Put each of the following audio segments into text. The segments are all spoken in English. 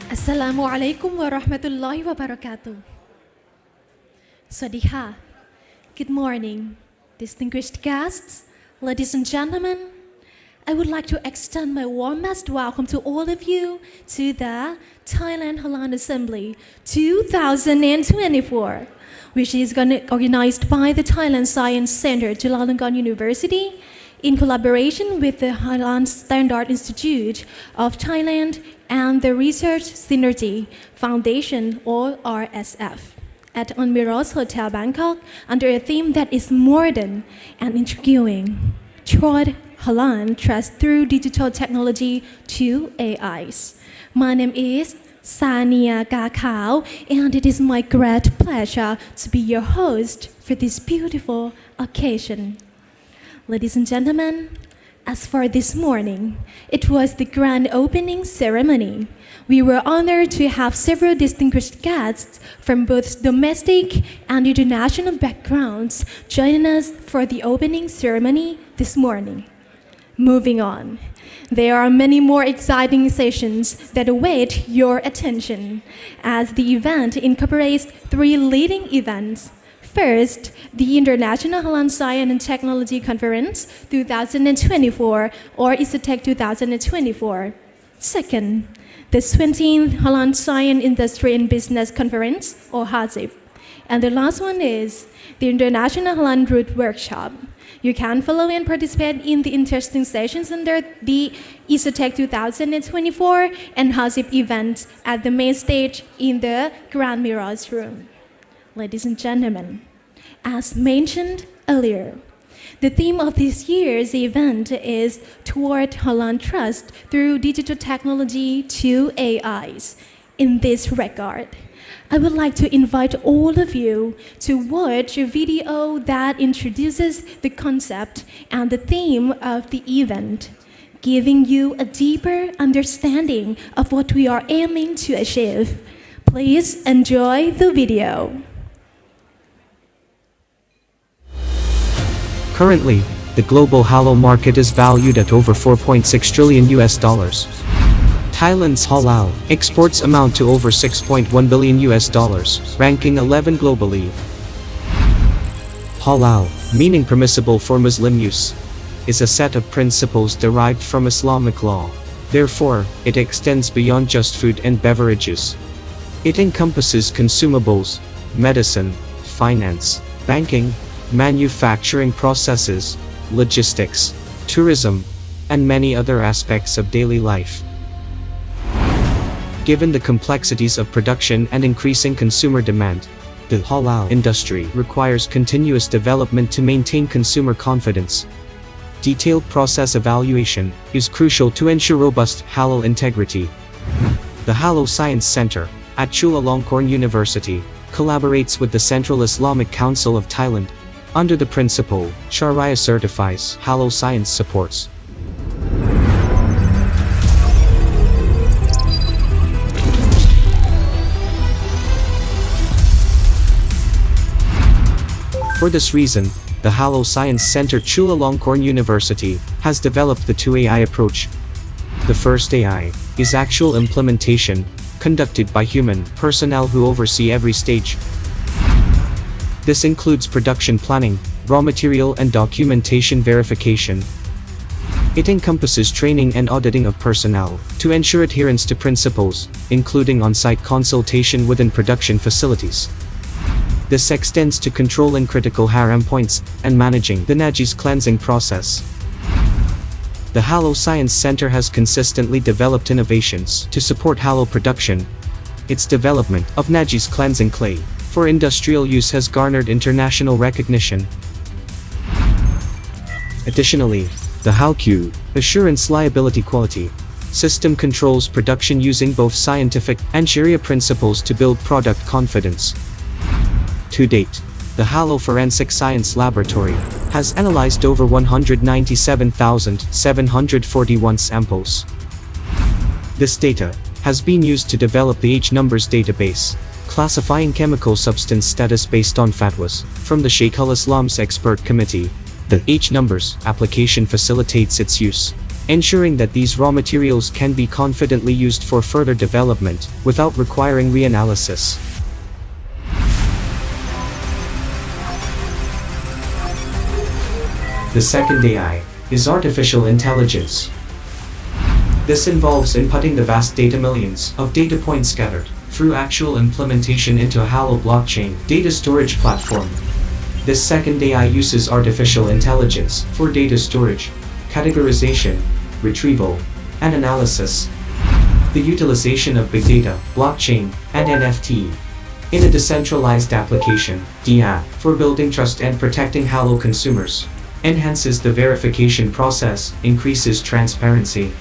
Assalamu alaikum wa rahmatullahi wa barakatuh. Swadika. Good morning, distinguished guests, ladies and gentlemen. I would like to extend my warmest welcome to all of you to the Thailand Halal Assembly 2024, which is organized by the Thailand Science Center, Chulalongkorn University, in collaboration with the Halal Standard Institute of Thailand and the Research Synergy Foundation, or RSF, at Meroz Hotel, Bangkok, under a theme that is modern and intriguing, toward Halal trust through digital technology to AIs. My name is Sania Kakao, and it is my great pleasure to be your host for this beautiful occasion. Ladies and gentlemen, as for this morning, it was the grand opening ceremony. We were honored to have several distinguished guests from both domestic and international backgrounds joining us for the opening ceremony this morning. Moving on, there are many more exciting sessions that await your attention, as the event incorporates three leading events. First, the International Halal Science and Technology Conference 2024, or ISOTEC 2024. Second, the 20th Halal Science Industry and Business Conference, or HASIP. And the last one is the International Halal Route Workshop. You can follow and participate in the interesting sessions under the ISOTEC 2024 and HASIP events at the main stage in the Grand Meroz room. Ladies and gentlemen, as mentioned earlier, the theme of this year's event is Toward Halal Trust Through Digital Technology to AIs. In this regard, I would like to invite all of you to watch a video that introduces the concept and the theme of the event, giving you a deeper understanding of what we are aiming to achieve. Please enjoy the video. Currently, the global halal market is valued at over 4.6 trillion US dollars. Thailand's halal exports amount to over 6.1 billion US dollars, ranking 11 globally. Halal, meaning permissible for Muslim use, is a set of principles derived from Islamic law. Therefore, it extends beyond just food and beverages. It encompasses consumables, medicine, finance, banking, manufacturing processes, logistics, tourism, and many other aspects of daily life. Given the complexities of production and increasing consumer demand, the halal industry requires continuous development to maintain consumer confidence. Detailed process evaluation is crucial to ensure robust halal integrity. The Halal Science Center at Chulalongkorn University collaborates with the Central Islamic Council of Thailand under the principle, Sharia certifies, halal science supports. For this reason, the Halal Science Center Chulalongkorn University has developed the 2AI approach. The first AI is actual implementation, conducted by human personnel who oversee every stage. This includes production planning, raw material and documentation verification. It encompasses training and auditing of personnel to ensure adherence to principles, including on-site consultation within production facilities. This extends to controlling critical haram points and managing the najis cleansing process. The Halal Science Center has consistently developed innovations to support halal production. Its development of najis cleansing clay for industrial use has garnered international recognition. Additionally, the HALQ Assurance Liability Quality system controls production using both scientific and Sharia principles to build product confidence. To date, the Halal Forensic Science Laboratory has analyzed over 197,741 samples. This data has been used to develop the H numbers database, classifying chemical substance status based on fatwas from the Sheikh al-Islam's expert committee. The H numbers application facilitates its use ensuring that these raw materials can be confidently used for further development, without requiring reanalysis. The second AI is artificial intelligence. This involves inputting the vast data millions of data points scattered through actual implementation into a halal blockchain data storage platform. This second AI uses artificial intelligence for data storage, categorization, retrieval, and analysis. The utilization of big data, blockchain, and NFT in a decentralized application (DApp) for building trust and protecting halal consumers enhances the verification process, increases transparency,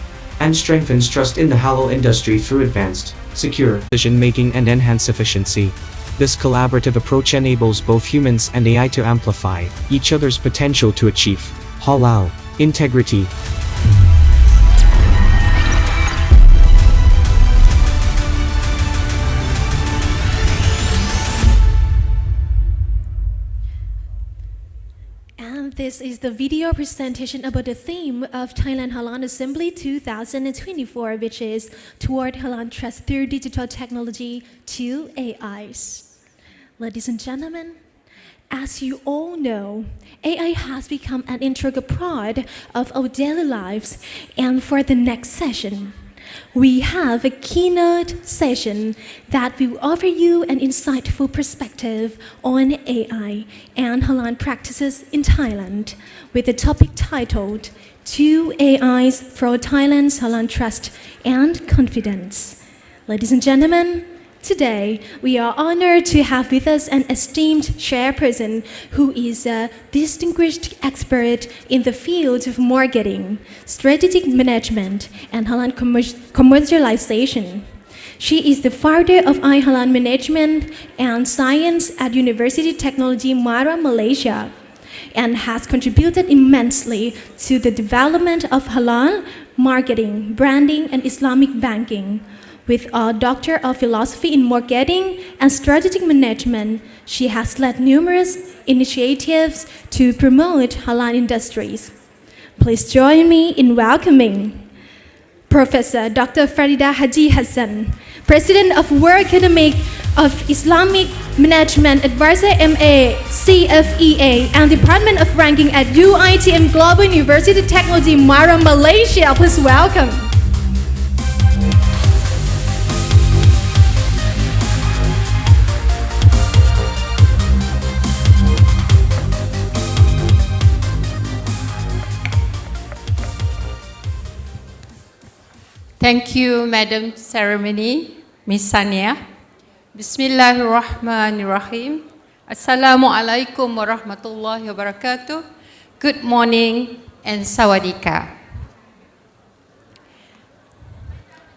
and strengthens trust in the halal industry through advanced, secure decision-making and enhanced efficiency. This collaborative approach enables both humans and AI to amplify each other's potential to achieve halal integrity. This is the video presentation about the theme of Thailand Halal Assembly 2024, which is Toward Halal Trust Through Digital Technology to AIs. Ladies and gentlemen, as you all know, AI has become an integral part of our daily lives, and for the next session, we have a keynote session that will offer you an insightful perspective on AI and halal practices in Thailand, with the topic titled Two AIs for Thailand's Halal Trust and Confidence. Ladies and gentlemen, today we are honored to have with us an esteemed chairperson who is a distinguished expert in the field of marketing, strategic management, and halal commercialization. She is the founder of iHalal Management and Science at University Technology Mara, Malaysia, and has contributed immensely to the development of halal marketing, branding, and Islamic banking. With a Doctor of Philosophy in Marketing and Strategic Management, she has led numerous initiatives to promote halal industries. Please join me in welcoming Professor Dr. Farida Haji Hassan, President of World Academic of Islamic Management Advisor MA, CFEA, and Department of Ranking at UITM Global University Technology Mara, Malaysia. Please welcome. Thank you, Madam Ceremony, Ms. Sania. Bismillahirrahmanirrahim. Assalamualaikum warahmatullahi wabarakatuh. Good morning and sawadika.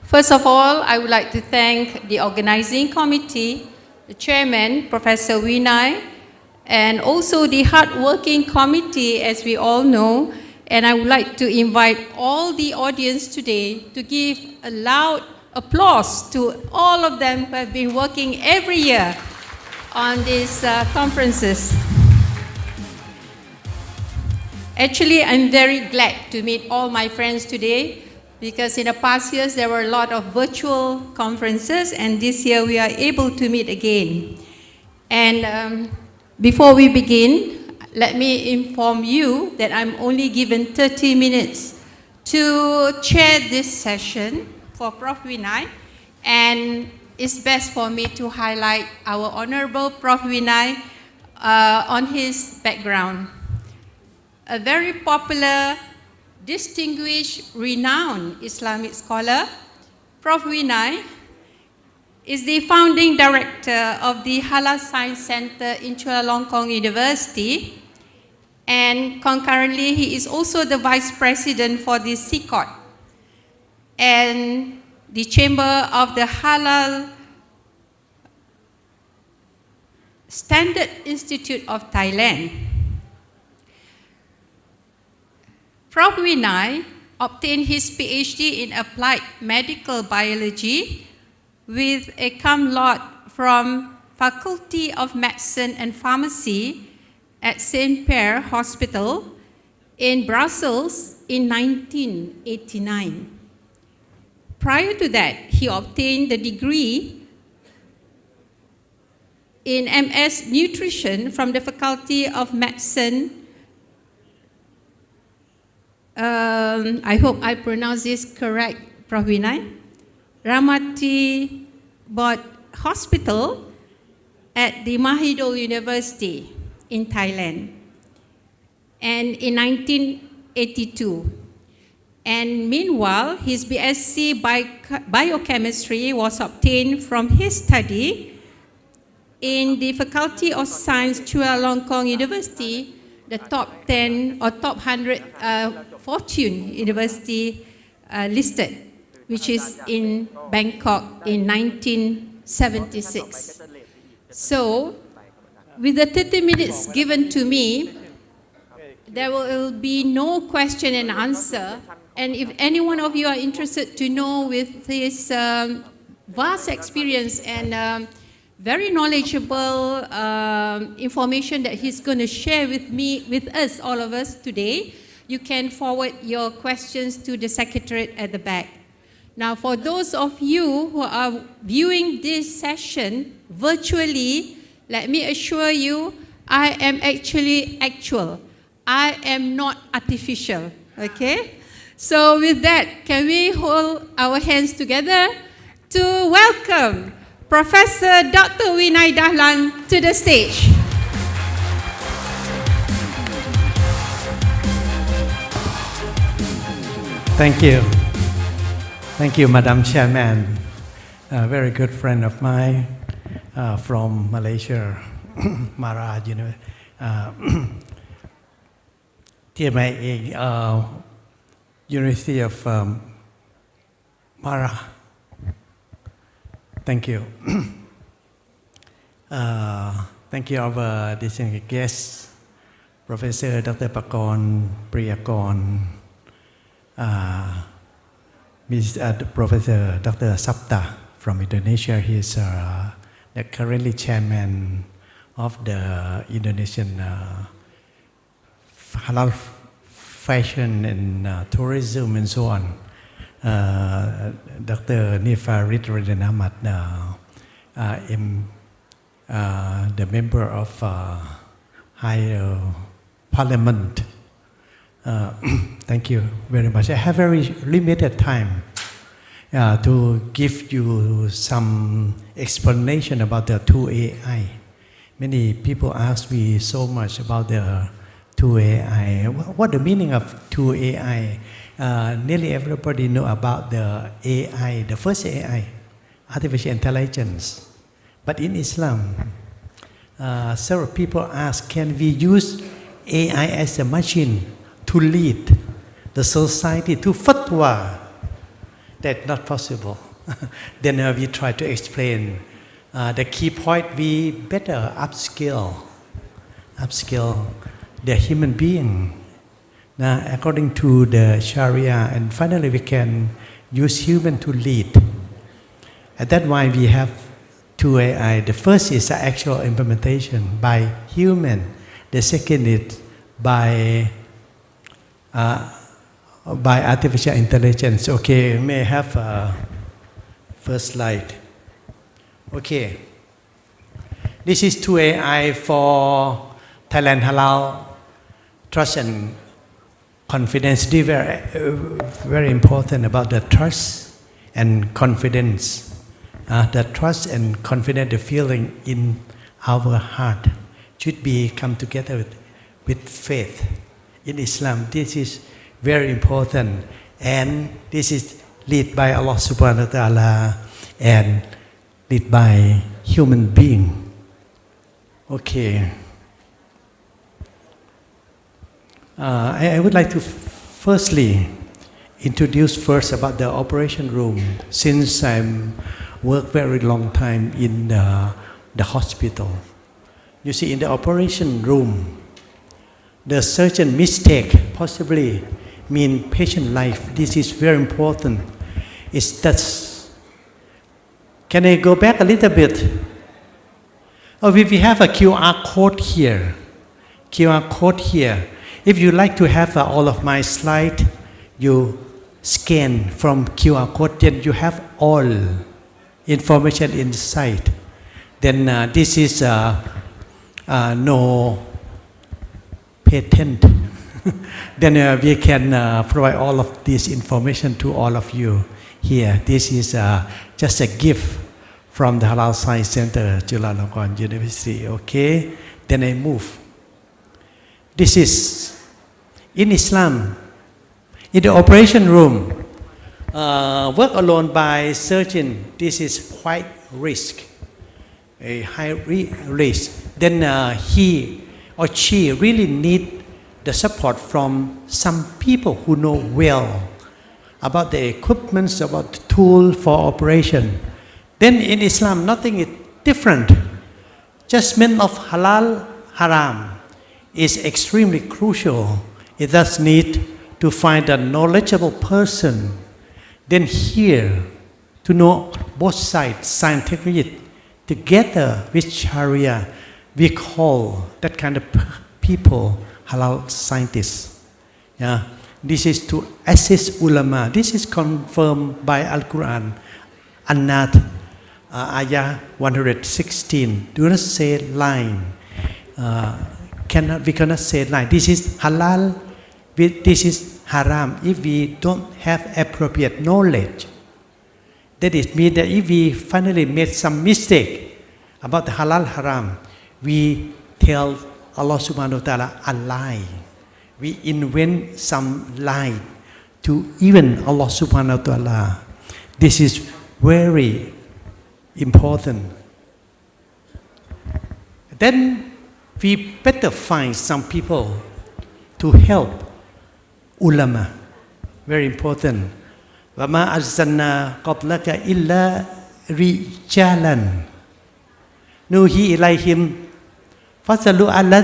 First of all, I would like to thank the organizing committee, the chairman, Professor Vinay, and also the hardworking committee, as we all know. And I would like to invite all the audience today to give a loud applause to all of them who have been working every year on these conferences. Actually, I'm very glad to meet all my friends today, because in the past years there were a lot of virtual conferences, and this year we are able to meet again. And before we begin, let me inform you that I'm only given 30 minutes to chair this session for Prof. Vinay, and it's best for me to highlight our Honorable Prof. Vinay on his background. A very popular, distinguished, renowned Islamic scholar, Prof. Vinay is the founding director of the Halal Science Center in Chulalongkorn University, and concurrently he is also the vice president for the CICOT and the Chamber of the Halal Standard Institute of Thailand. Prof. Vinay obtained his PhD in Applied Medical Biology with a cum laude from Faculty of Medicine and Pharmacy at St. Pierre Hospital in Brussels in 1989. Prior to that, he obtained the degree in MS Nutrition from the Faculty of Medicine. I hope I pronounce this correct, Prof. Vinay. Ramati Bot Hospital at the Mahidol University in Thailand, and in 1982. And meanwhile, his BSc Biochemistry was obtained from his study in the Faculty of Science, Chulalongkorn University, the top 10 or top 100 Fortune University listed, which is in Bangkok in 1976. So, with the 30 minutes given to me, there will be no question and answer. And if any one of you are interested to know with his vast experience and very knowledgeable information that he's going to share with us, all of us today, you can forward your questions to the secretariat at the back. Now, for those of you who are viewing this session virtually, let me assure you, I am actually actual. I am not artificial, okay? So with that, can we hold our hands together to welcome Professor Dr. Vinay Dahlan to the stage. Thank you. Thank you, Madam Chairman. A very good friend of mine from Malaysia, Meroz, TMA University of Meroz. Thank you. Thank you, our distinguished guests, Professor Dr. Pakon Priyakon, Professor Dr. Sapta from Indonesia. He is the currently chairman of the Indonesian halal fashion and tourism and so on. Dr. Nifarid Radin Ahmad, the member of High Parliament. Thank you very much. I have very limited time to give you some explanation about the 2AI. Many people ask me so much about the 2AI. What the meaning of 2AI? Nearly everybody know about the AI, the first AI, artificial intelligence. But in Islam, several people ask, can we use AI as a machine to lead the society to fatwa? That's not possible. Then we try to explain the key point. We better upskill the human being according to the Sharia, and finally we can use human to lead. And that's why we have 2AI. The first is the actual implementation by human. The second is by artificial intelligence. Okay, may I have first slide? Okay, this is 2AI for Thailand Halal. Trust and confidence. These are very important about the trust and confidence. The trust and confidence, the feeling in our heart should be come together with faith. In Islam, this is very important, and this is led by Allah Subhanahu wa Taala and led by human being. Okay. I would like to firstly introduce first about the operation room, since I'm worked very long time in the hospital. You see, in the operation room, the surgeon mistake possibly mean patient life. This is very important. It's that. Can I go back a little bit? Oh, we have a QR code here. QR code here. If you like to have all of my slide, you scan from QR code, then you have all information inside. Then this is no patent. Then we can provide all of this information to all of you here. This is just a gift from the Halal Science Center, Chulalongkorn University. Okay, then I move. This is in Islam, in the operation room, work alone by surgeon. This is quite risk, a high risk. Then he or she really need the support from some people who know well about the equipments, about the tool for operation. Then in Islam, nothing is different. Judgment of halal, haram is extremely crucial. It does need to find a knowledgeable person. Then here, to know both sides, science and technology, together with Sharia, we call that kind of people halal scientists. Yeah. This is to assist ulama. This is confirmed by Al-Quran. An-Nat, ayah 116. Do not say line. We cannot say line. This is halal. This is haram. If we don't have appropriate knowledge, that it means that if we finally made some mistake about the halal haram, we tell Allah subhanahu wa ta'ala a lie. We invent some lie to even Allah subhanahu wa ta'ala. This is very important. Then we better find some people to help ulama. Very important. وَمَا أَرْسَلْنَا قَبْلَكَ إِلَّا رِجَالًا نُوحِي إِلَيْهِمْ Fasalu ala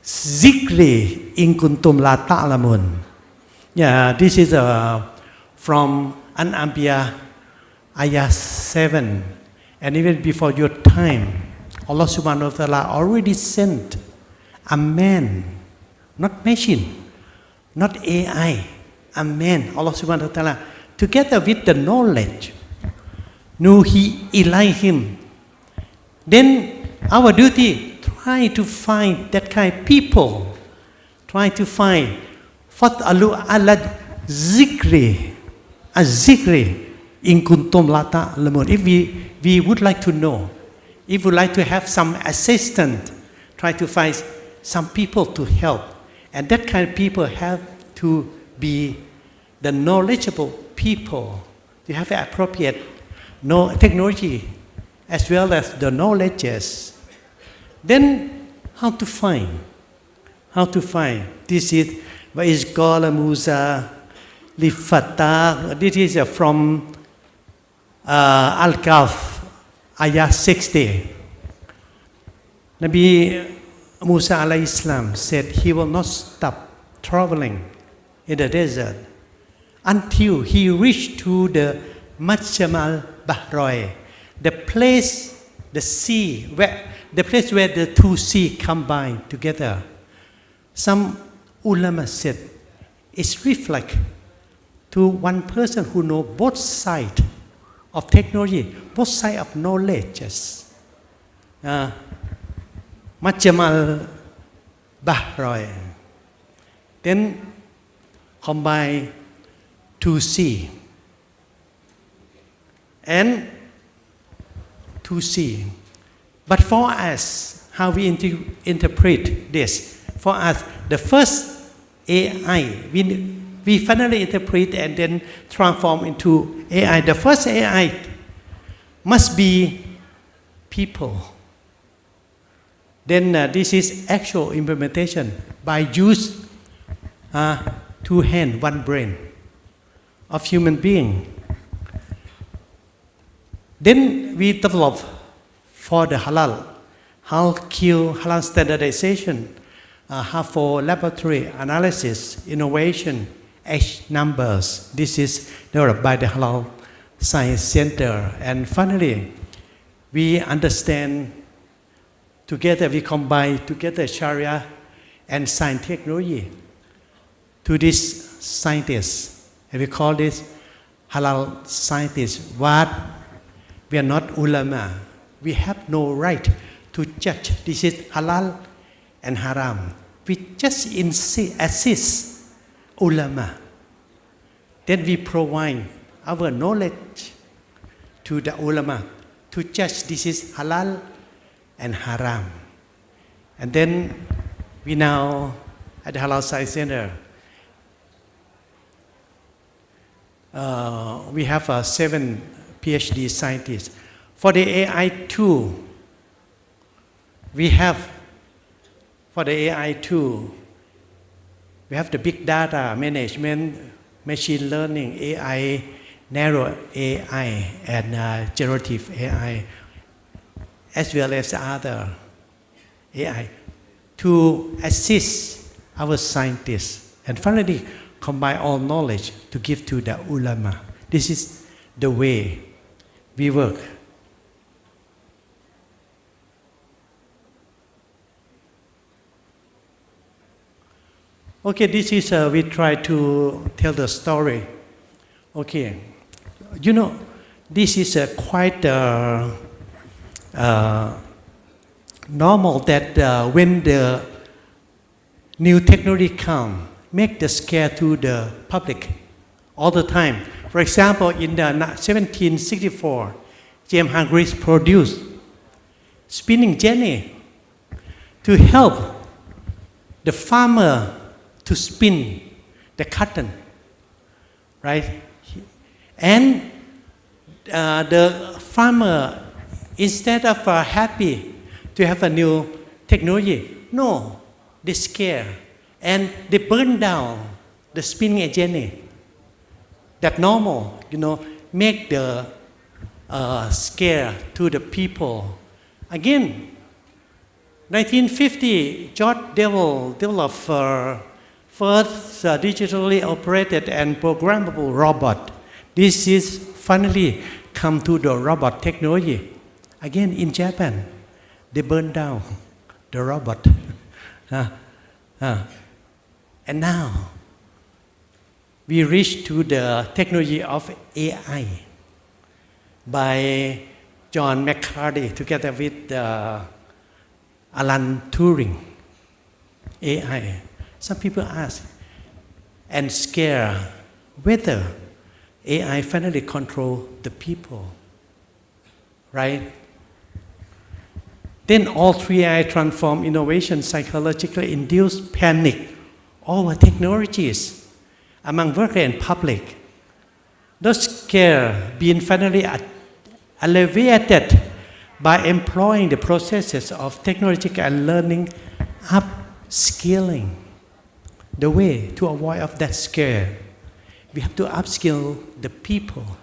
zikri in kuntum la ta'lamun. Yeah, this is from An-Anbiya, ayah 7. And even before your time, Allah subhanahu wa ta'ala already sent a man, not machine, not AI, a man, Allah subhanahu wa ta'ala, together with the knowledge. Nuhi ilayhim. Then our duty, try to find that kind of people. Try to find fat'alu ala zikri, a zikri in kuntum la ta'lamun. If we would like to know, if we would like to have some assistant, try to find some people to help. And that kind of people have to be the knowledgeable people. You have appropriate technology as well as the knowledges. Then, how to find? How to find? This is وَإِذْ قَالَ مُوسَى لِفَتَّاهُ. This is from Al-Kahf, ayah 60. Nabi Musa alayhi salam said he will not stop traveling in the desert until he reached to the Majma al-Bahrain, the place, the sea, the place where the two seas combine together. Some ulama said it's reflect to one person who know both sides of technology, both sides of knowledge. Majma al-Bahrain. Then combine two sea and two sea. But for us, how we interpret this? For us, the first AI, we finally interpret and then transform into AI. The first AI must be people. Then this is actual implementation by use two hands, one brain of human being. Then we develop for the halal, halal standardization, for laboratory analysis, innovation, H numbers. This is developed by the Halal Science Center. And finally, we understand together, we combine together Sharia and science technology to these scientists. And we call this halal scientists. But we are not ulama. We have no right to judge this is halal and haram. We just assist ulama. Then we provide our knowledge to the ulama to judge this is halal and haram. And then we now at the Halal Science Center, we have 7 PhD scientists. For the AI tool, we have the big data management, machine learning, AI, narrow AI, and generative AI, as well as other AI, to assist our scientists and finally combine all knowledge to give to the ulama. This is the way we work. Okay, this is, we try to tell the story. Okay, you know, this is quite normal that when the new technology come, make the scare to the public all the time. For example, in the 1764, James Hargreaves produced spinning jenny to help the farmer to spin the cotton, right? And the farmer, instead of happy to have a new technology, no, they scare and they burn down the spinning jenny. That normal, you know, make the scare to the people. Again, 1950, George Devil developed first digitally operated and programmable robot. This is finally come to the robot technology. Again, in Japan, they burned down the robot. And now, we reach to the technology of AI by John McCarthy together with Alan Turing. AI. Some people ask and scare whether AI finally control the people, right? Then all 3 AI transform innovation, psychologically induced panic over technologies among worker and public. Those scare being finally alleviated by employing the processes of technological and learning upskilling. The way to avoid of that scare, we have to upskill the people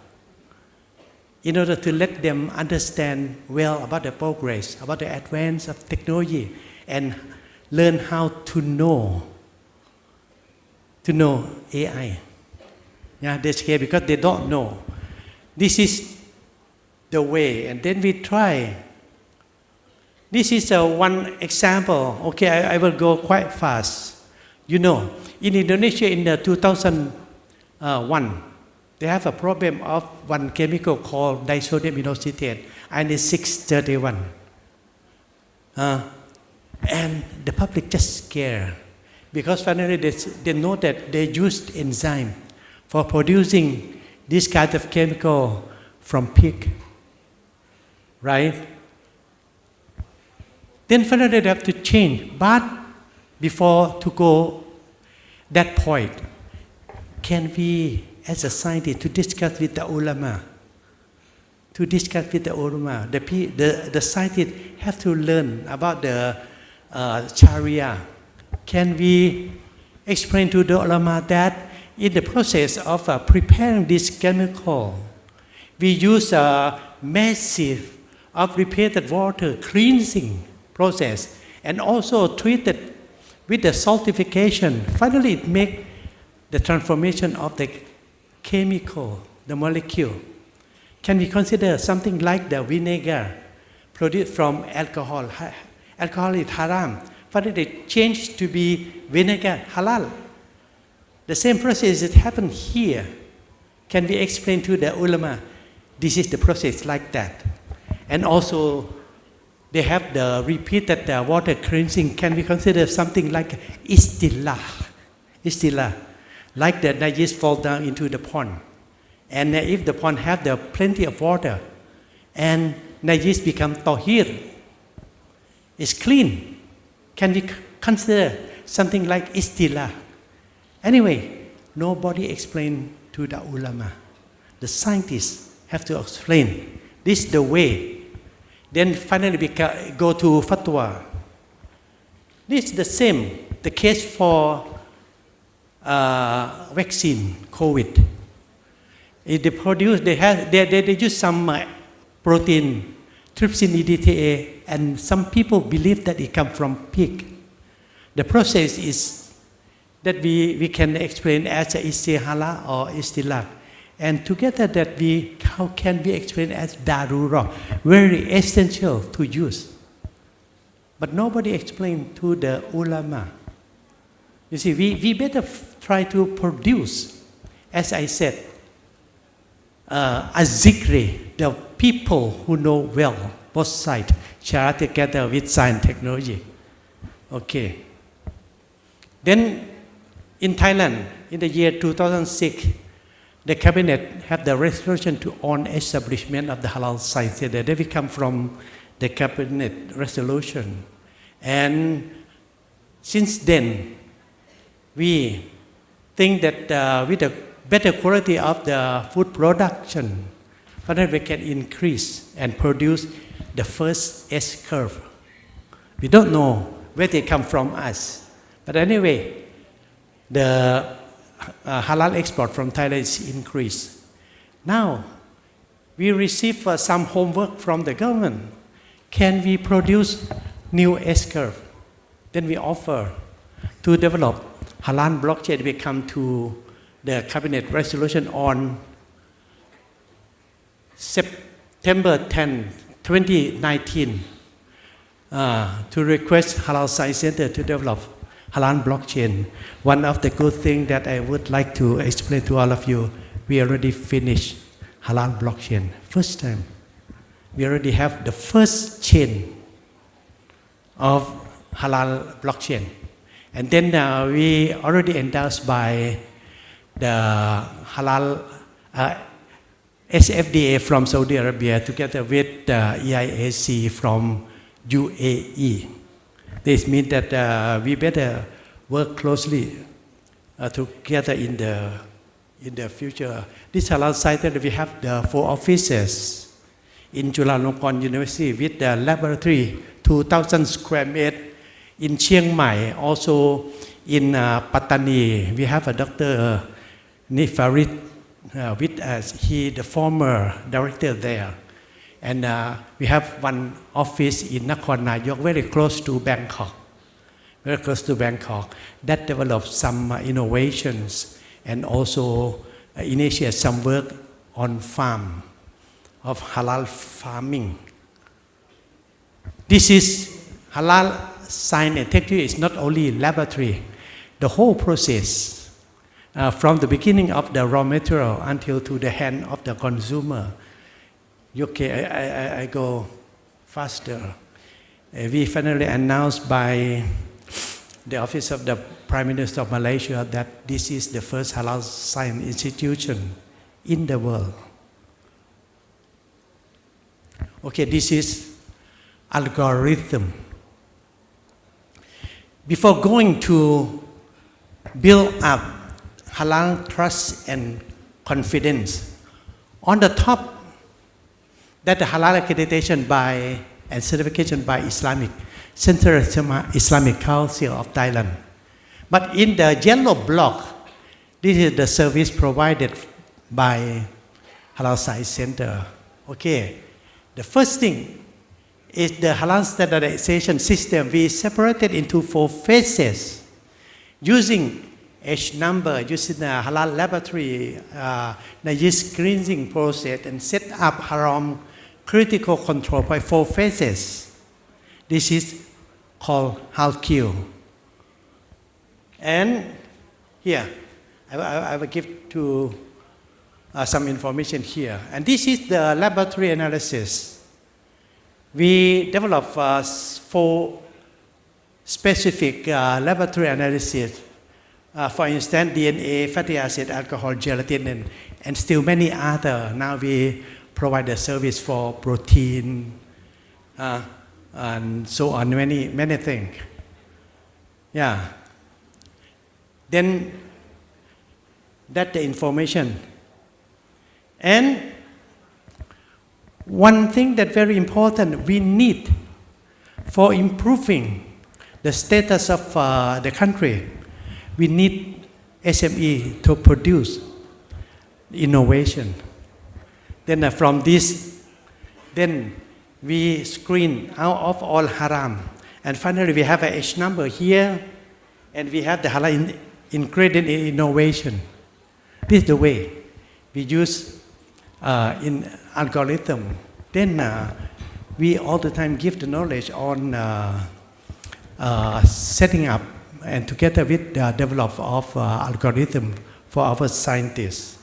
in order to let them understand well about the progress, about the advance of technology, and learn how to know AI. Yeah, they're scared because they don't know. This is the way, and then we try. This is one example. Okay, I will go quite fast. You know, in Indonesia in the 2001, they have a problem of one chemical called disodium inositate, and it's 631. And the public just scared because finally they know that they used enzyme for producing this kind of chemical from pig, right? Then finally they have to change. But before to go that point, can we, as a scientist, to discuss with the ulama? The scientists have to learn about the Sharia. Can we explain to the ulama that in the process of preparing this chemical, we use a massive of repeated water cleansing process and also treated with the saltification. Finally, it makes the transformation of the chemical, the molecule. Can we consider something like the vinegar produced from alcohol? Alcohol is haram. finally changed to be vinegar halal. The same process that happened here. Can we explain to the ulama? This is the process like that. And also, they have the repeated water cleansing. Can we consider something like istilah? Istilah, like the najis fall down into the pond. And if the pond have the plenty of water, and najis become tahir, it's clean. Can we consider something like istilah? Anyway, nobody explained to the ulama. The scientists have to explain. This is the way. Then finally we go to fatwa. This is the same. The case for vaccine, COVID. They produce, they use some protein, trypsin EDTA, and some people believe that it comes from pig. The process is that we can explain as istihala or istilah. And together that how can we explain as darura, very essential to use. But nobody explained to the ulama. You see, we better try to produce, as I said, a zikri, the people who know well, both sides, share together with science technology. Okay. Then in Thailand, in the year 2006, the cabinet had the resolution to on establishment of the halal science center. They will come from the cabinet resolution. And since then, we think that with the better quality of the food production, then we can increase and produce the first S-curve. We don't know where they come from us. But anyway, the halal export from Thailand is increased. Now, we receive some homework from the government. Can we produce new S-curve? Then we offer to develop halal blockchain. We come to the cabinet resolution on September 10, 2019, to request Halal Science Center to develop halal blockchain. One of the good things that I would like to explain to all of you, we already finished halal blockchain. First time. We already have the first chain of halal blockchain. And then we already endorsed by the halal SFDA from Saudi Arabia together with the EIAC from UAE. This means that we better work closely together in the future. This halal site, we have the 4 offices in Chulalongkorn University with the laboratory, 2,000 square meters. In Chiang Mai, also in Pattani, we have a Dr. Nifarid with us. He the former director there. And we have one office in Nakhon Nayok, very close to Bangkok. Very close to Bangkok. That developed some innovations and also initiate some work on farm of halal farming. This is halal science and technology. Is not only laboratory. The whole process, from the beginning of the raw material until to the hand of the consumer. Okay, I go faster. We finally announced by the office of the Prime Minister of Malaysia that this is the first halal science institution in the world. Okay, this is algorithm. Before going to build up halal trust and confidence, on the top, that the halal accreditation by and certification by Islamic Center Islamic Council of Thailand. But in the yellow block, this is the service provided by Halal Science Center. Okay, the first thing is the halal standardization system. We separated into 4 phases using H number, using the halal laboratory, najis cleansing process, and set up haram critical control by 4 phases. This is called HALQ. And here, I will give to some information here. And this is the laboratory analysis. We developed 4 specific laboratory analysis. For instance, DNA, fatty acid, alcohol, gelatin, and still many other. Now we provide a service for protein and so on, many things. Yeah. Then that's the information. And one thing that's very important, we need for improving the status of the country, we need SME to produce innovation. Then from this, then we screen out of all haram. And finally, we have a H number here, and we have the halal ingredient in innovation. This is the way we use in algorithm. Then we all the time give the knowledge on setting up and together with the develop of algorithm for our scientists.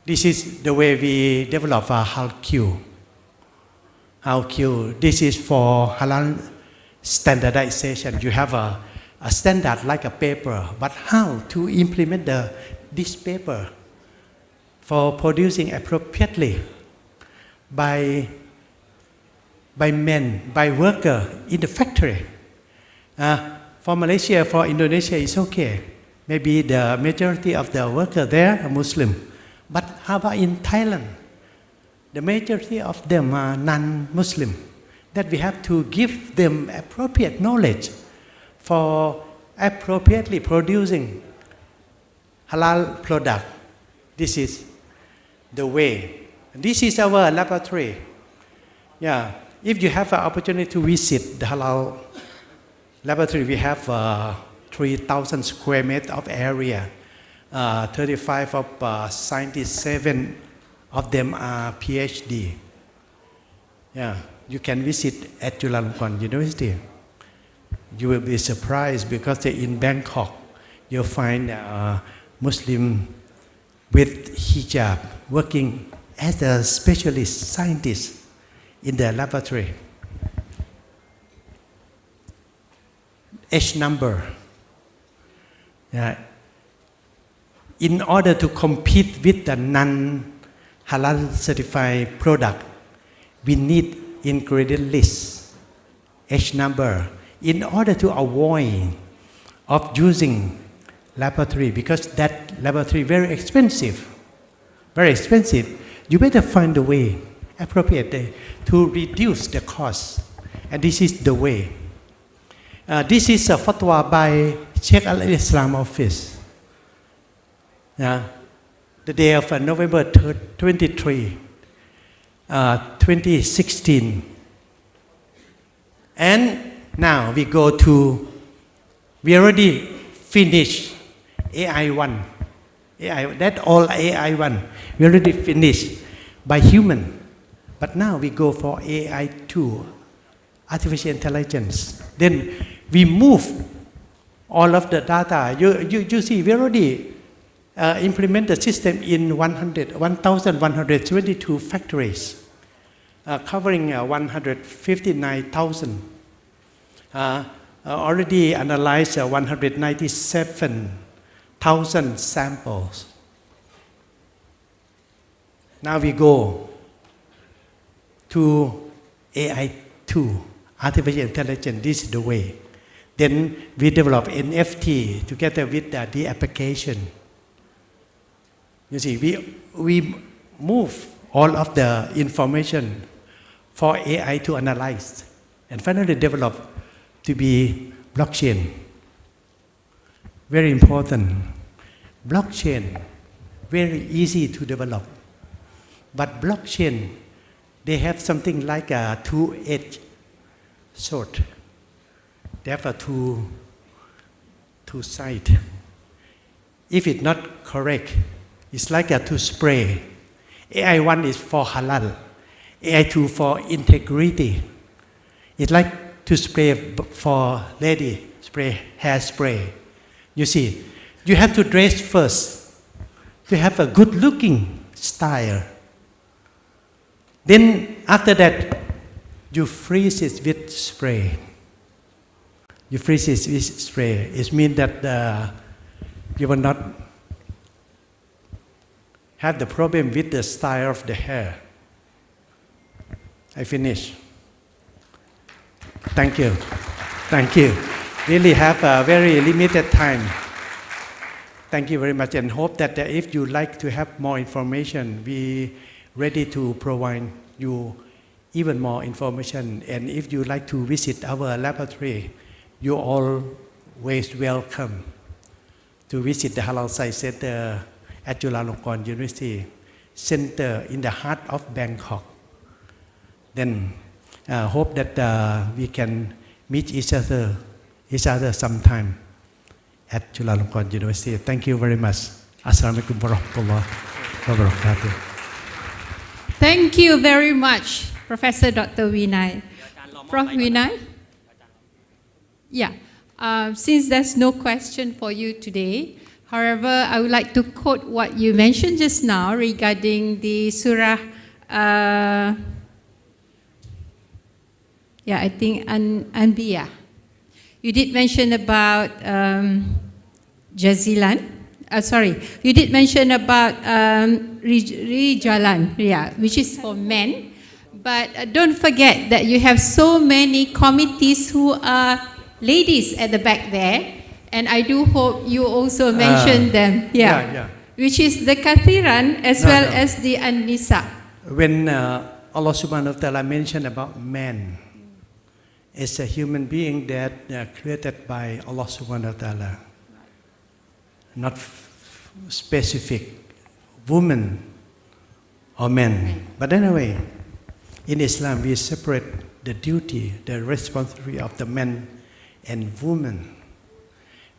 This is the way we develop HALQ. HALQ, this is for halal standardization. You have a standard like a paper, but how to implement this paper for producing appropriately by men, by worker in the factory. For Malaysia, for Indonesia, it's okay. Maybe the majority of the workers there are Muslim. But how about in Thailand? The majority of them are non-Muslim. That we have to give them appropriate knowledge for appropriately producing halal product. This is the way. This is our laboratory. Yeah. If you have an opportunity to visit the halal laboratory, we have 3,000 square meters of area. 35 of scientists, 7 of them are PhD. Yeah, you can visit at Chulalongkorn University. You will be surprised because in Bangkok, you'll find Muslim with hijab working as a specialist scientist in the laboratory. H number. In order to compete with the non-halal certified product, we need ingredient list, H number, in order to avoid of using laboratory, because that laboratory very expensive. You better find a way appropriate to reduce the cost, and this is the way. This is a fatwa by Sheikh Al-Islam office. The day of November 23, 2016. And now we already finished AI1. That all AI1. We already finished by human. But now we go for AI2, artificial intelligence. Then we move all of the data. You see, we already implement the system in 1,122 factories, covering 159,000. Already analyzed 197,000 samples. Now we go to AI2, artificial intelligence. This is the way. Then we develop NFT together with the application. You see, we move all of the information for AI to analyze and finally develop to be blockchain. Very important. Blockchain, very easy to develop. But blockchain, they have something like a two-edged sword. They have a two sides. If it's not correct, it's like a two spray. AI1 is for halal. AI2 for integrity. It's like to spray for lady, spray hairspray. You see, you have to dress first to have a good looking style. Then after that, you freeze it with spray. You freeze it with spray. It means that you will not have the problem with the style of the hair. I finish. Thank you. Thank you. Really have a very limited time. Thank you very much, and hope that if you like to have more information, we ready to provide you even more information. And if you like to visit our laboratory, you always welcome to visit the Halal Science Center at Chulalongkorn University Center in the heart of Bangkok. Then hope that we can meet each other sometime at Chulalongkorn University. Thank you very much. Assalamualaikum warahmatullahi wabarakatuh. Thank you very much, Professor Dr. Vinay. Prof. Vinay? Yeah. Since there's no question for you today, however, I would like to quote what you mentioned just now regarding the Surah, I think Anbiya. You did mention about Jazilan. You did mention about Rijalan, which is for men. But don't forget that you have so many committees who are ladies at the back there. And I do hope you also mention them. Which is the Kathiran as well as the An-Nisa. When Allah subhanahu wa ta'ala mentioned about man, it's a human being that created by Allah subhanahu wa ta'ala. Not specific woman or man. But anyway, in Islam we separate the duty, the responsibility of the man and woman.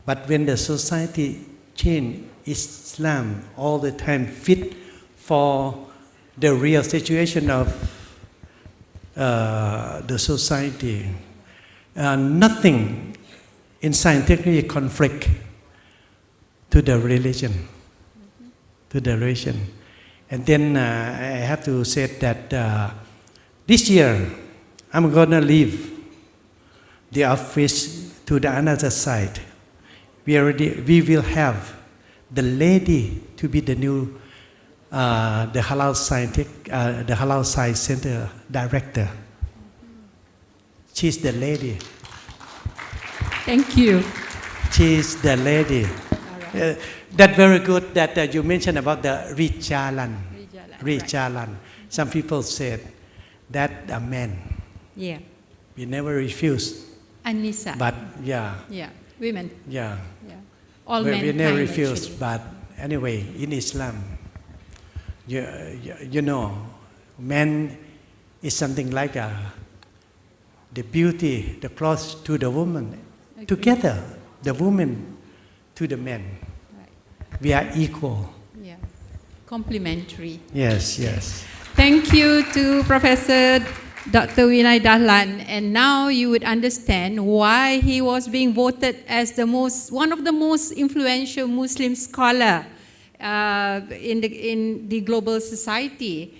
But when the society change, Islam all the time fit for the real situation of the society. Nothing in scientific conflict to the religion. And then I have to say that this year I'm gonna leave the office to the another side. We will have the lady to be the new the Halal Science Center director. She's the lady. Thank you. She's the lady. That's very good that you mentioned about the Rijalan. Some people said that a man. Yeah. We never refuse. An-Nisa. But women. Yeah. All men. We never refuse. But anyway, in Islam, you know, man is something like the beauty, the close to the woman. Together, the woman to the man. Right. We are equal. Yeah. Complementary. Yes. Thank you to Professor Dr. Vinay Dahlan. And now you would understand why he was being voted as one of the most influential Muslim scholar in the global society.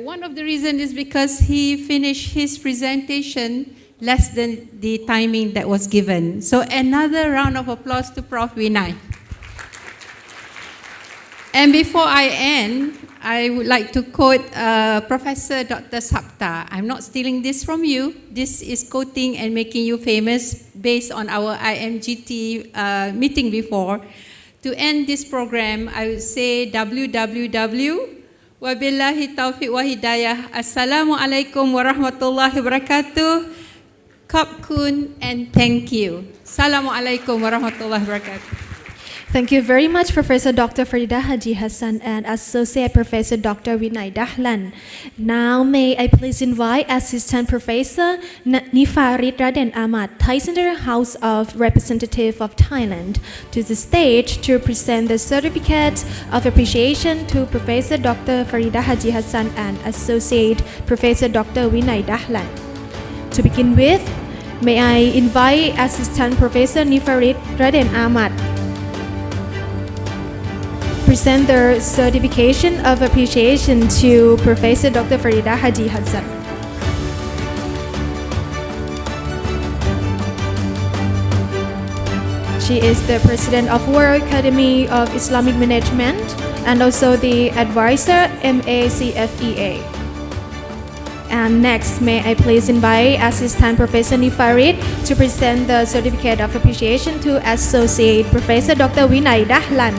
One of the reasons is because he finished his presentation less than the timing that was given. So another round of applause to Prof. Vinay. And before I end, I would like to quote Professor Dr. Sapta. I'm not stealing this from you. This is quoting and making you famous based on our IMGT meeting before. To end this program, I would say www. Wabillahi taufiq wa hidayah. Assalamualaikum warahmatullahi wabarakatuh. Khop kun and thank you. Assalamualaikum warahmatullahi wabarakatuh. Thank you very much, Professor Dr. Farida Haji Hassan and Associate Professor Dr. Vinay Dahlan. Now, may I please invite Assistant Professor Nifarit Raden Ahmad, Thai Center House of Representative of Thailand, to the stage to present the certificate of appreciation to Professor Dr. Farida Haji Hassan and Associate Professor Dr. Vinay Dahlan. To begin with, May I invite Assistant Professor Nifarit Raden Ahmad present the certification of appreciation to Professor Dr. Farida Haji Hassan. She is the President of World Academy of Islamic Management and also the advisor MACFEA. And next, may I please invite Assistant Professor Nifarit to present the certificate of appreciation to Associate Professor Dr. Vinay Dahlan,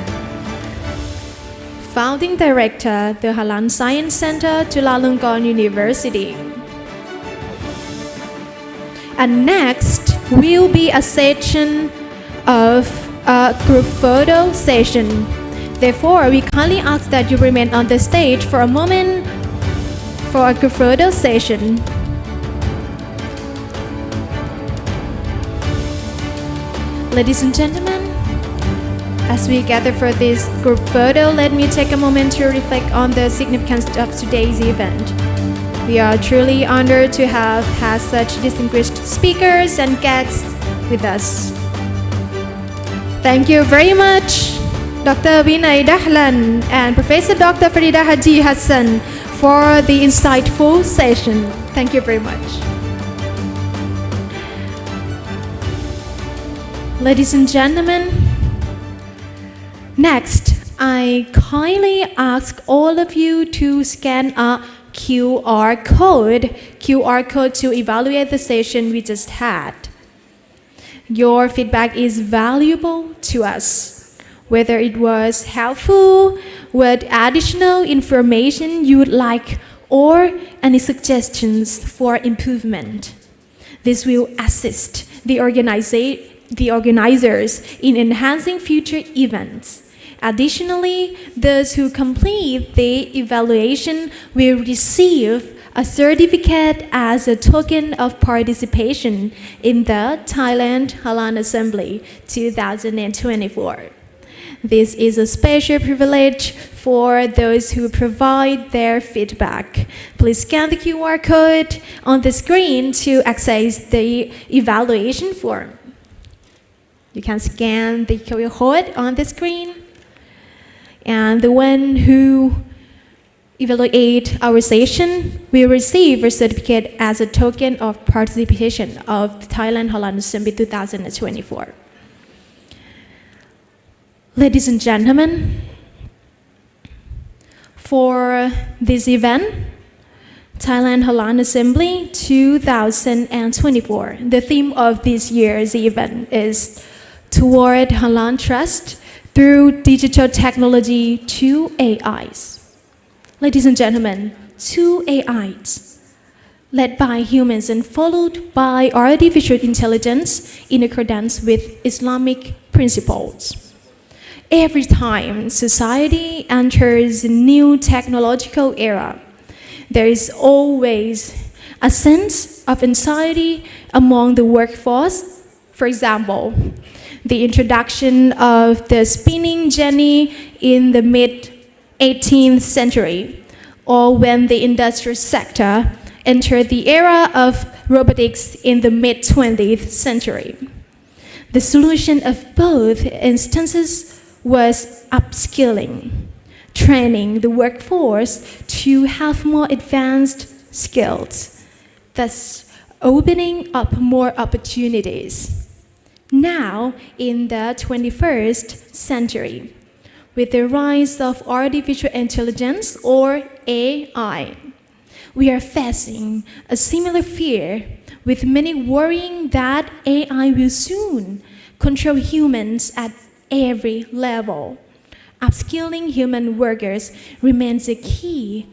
Founding Director, the Halal Science Center, Chulalongkorn University. And next will be a section of a group photo session. Therefore, we kindly ask that you remain on the stage for a moment for a group photo session. Ladies and gentlemen, as we gather for this group photo, let me take a moment to reflect on the significance of today's event. We are truly honored to have had such distinguished speakers and guests with us. Thank you very much, Dr. Vinay Dahlan and Professor Dr. Farida Haji Hassan, for the insightful session. Thank you very much. Ladies and gentlemen, next, I kindly ask all of you to scan a QR code to evaluate the session we just had. Your feedback is valuable to us. Whether it was helpful, what additional information you would like, or any suggestions for improvement. This will assist the organizers in enhancing future events. Additionally, those who complete the evaluation will receive a certificate as a token of participation in the Thailand Halal Assembly 2024. This is a special privilege for those who provide their feedback. Please scan the QR code on the screen to access the evaluation form. You can scan the QR code on the screen, and the one who evaluate our session will receive a certificate as a token of participation of the Thailand Halal Assembly 2024. Ladies and gentlemen, for this event, Thailand Halal Assembly 2024, the theme of this year's event is Toward Halal Trust through Digital Technology to AIs. Ladies and gentlemen, two AIs, led by humans and followed by artificial intelligence in accordance with Islamic principles. Every time society enters a new technological era, there is always a sense of anxiety among the workforce. For example, the introduction of the spinning jenny in the mid-18th century, or when the industrial sector entered the era of robotics in the mid-20th century. The solution of both instances was upskilling, training the workforce to have more advanced skills, thus opening up more opportunities. Now, in the 21st century, with the rise of artificial intelligence or AI, we are facing a similar fear, with many worrying that AI will soon control humans at every level. Upskilling human workers remains a key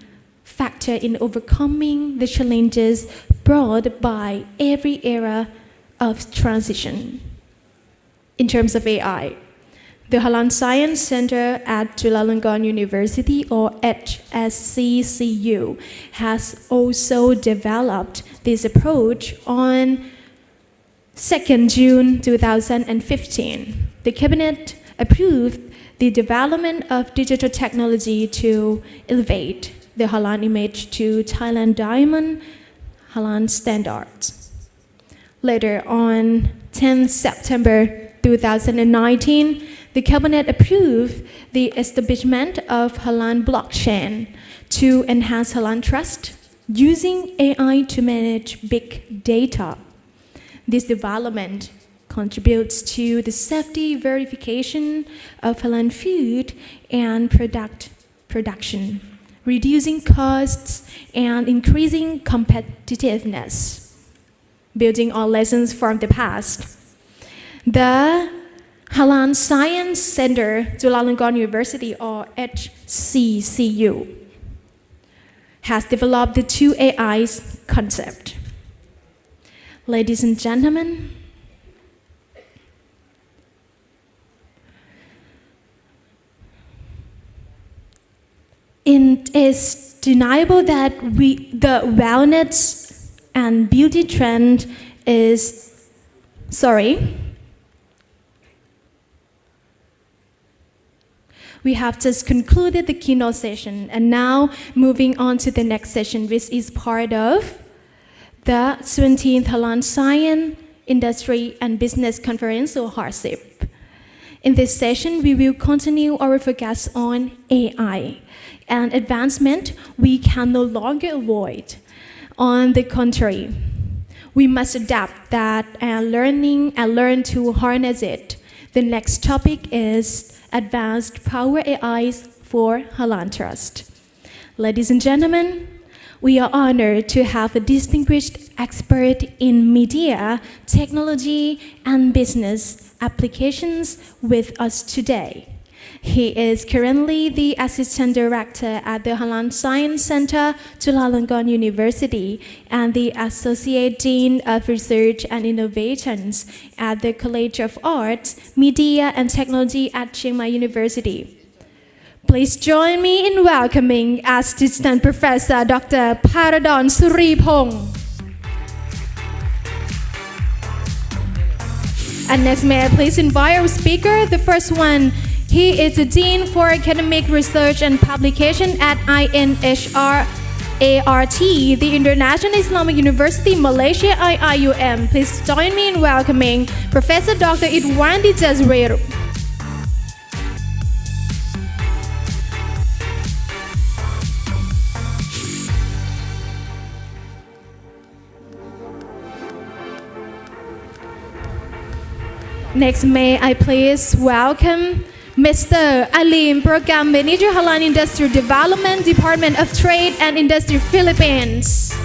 factor in overcoming the challenges brought by every era of transition. In terms of AI, the Halal Science Center at Chulalongkorn University, or HSCCU, has also developed this approach on 2nd June 2015. The Cabinet approved the development of digital technology to elevate the halal image to Thailand Diamond Halal standards. Later on 10 September 2019, the Cabinet approved the establishment of Halal blockchain to enhance Halal trust using AI to manage big data. This development contributes to the safety verification of Halal food and production, reducing costs and increasing competitiveness. Building on lessons from the past, the Halal Science Center, Chulalongkorn University, or HCCU, has developed the 2AIs concept. Ladies and gentlemen, it is deniable that the wellness and beauty trend is, we have just concluded the keynote session, and now moving on to the next session, which is part of the 17th Halal Science, Industry and Business Conference, or HARSIP. In this session, we will continue our focus on AI, an advancement we can no longer avoid. On the contrary, we must adapt that and learn to harness it. The next topic is Advanced Power AIs for Halal Trust. Ladies and gentlemen, we are honored to have a distinguished expert in media, technology, and business applications with us today. He is currently the Assistant Director at the Halal Science Center, Chulalongkorn University, and the Associate Dean of Research and Innovations at the College of Arts, Media and Technology at Chiang Mai University. Please join me in welcoming Assistant Professor Dr. Paradon Suripong. And next, may I please invite our speaker, the first one. He is the Dean for Academic Research and Publication at INHR ART, the International Islamic University, Malaysia, IIUM. Please join me in welcoming Professor Dr. Idwandi Jazreer. Next, may I please welcome Mr. Alim, Program Manager, Halal Industry Development, Department of Trade and Industry, Philippines.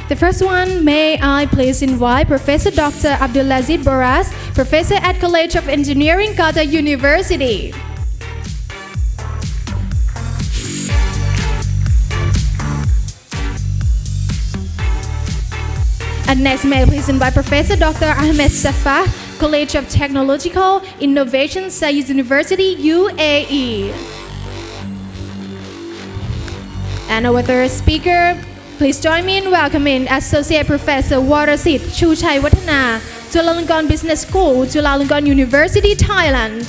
The first one, may I please invite Professor Dr. Abdulaziz Boras, Professor at College of Engineering, Qatar University. And next, may I please invite Professor Dr. Ahmed Safa, College of Technological Innovation, Sayed University, UAE. And our third speaker, please join me in welcoming Associate Professor Warasit Chuchai Watana, Chulalongkorn Business School, Chulalongkorn University, Thailand.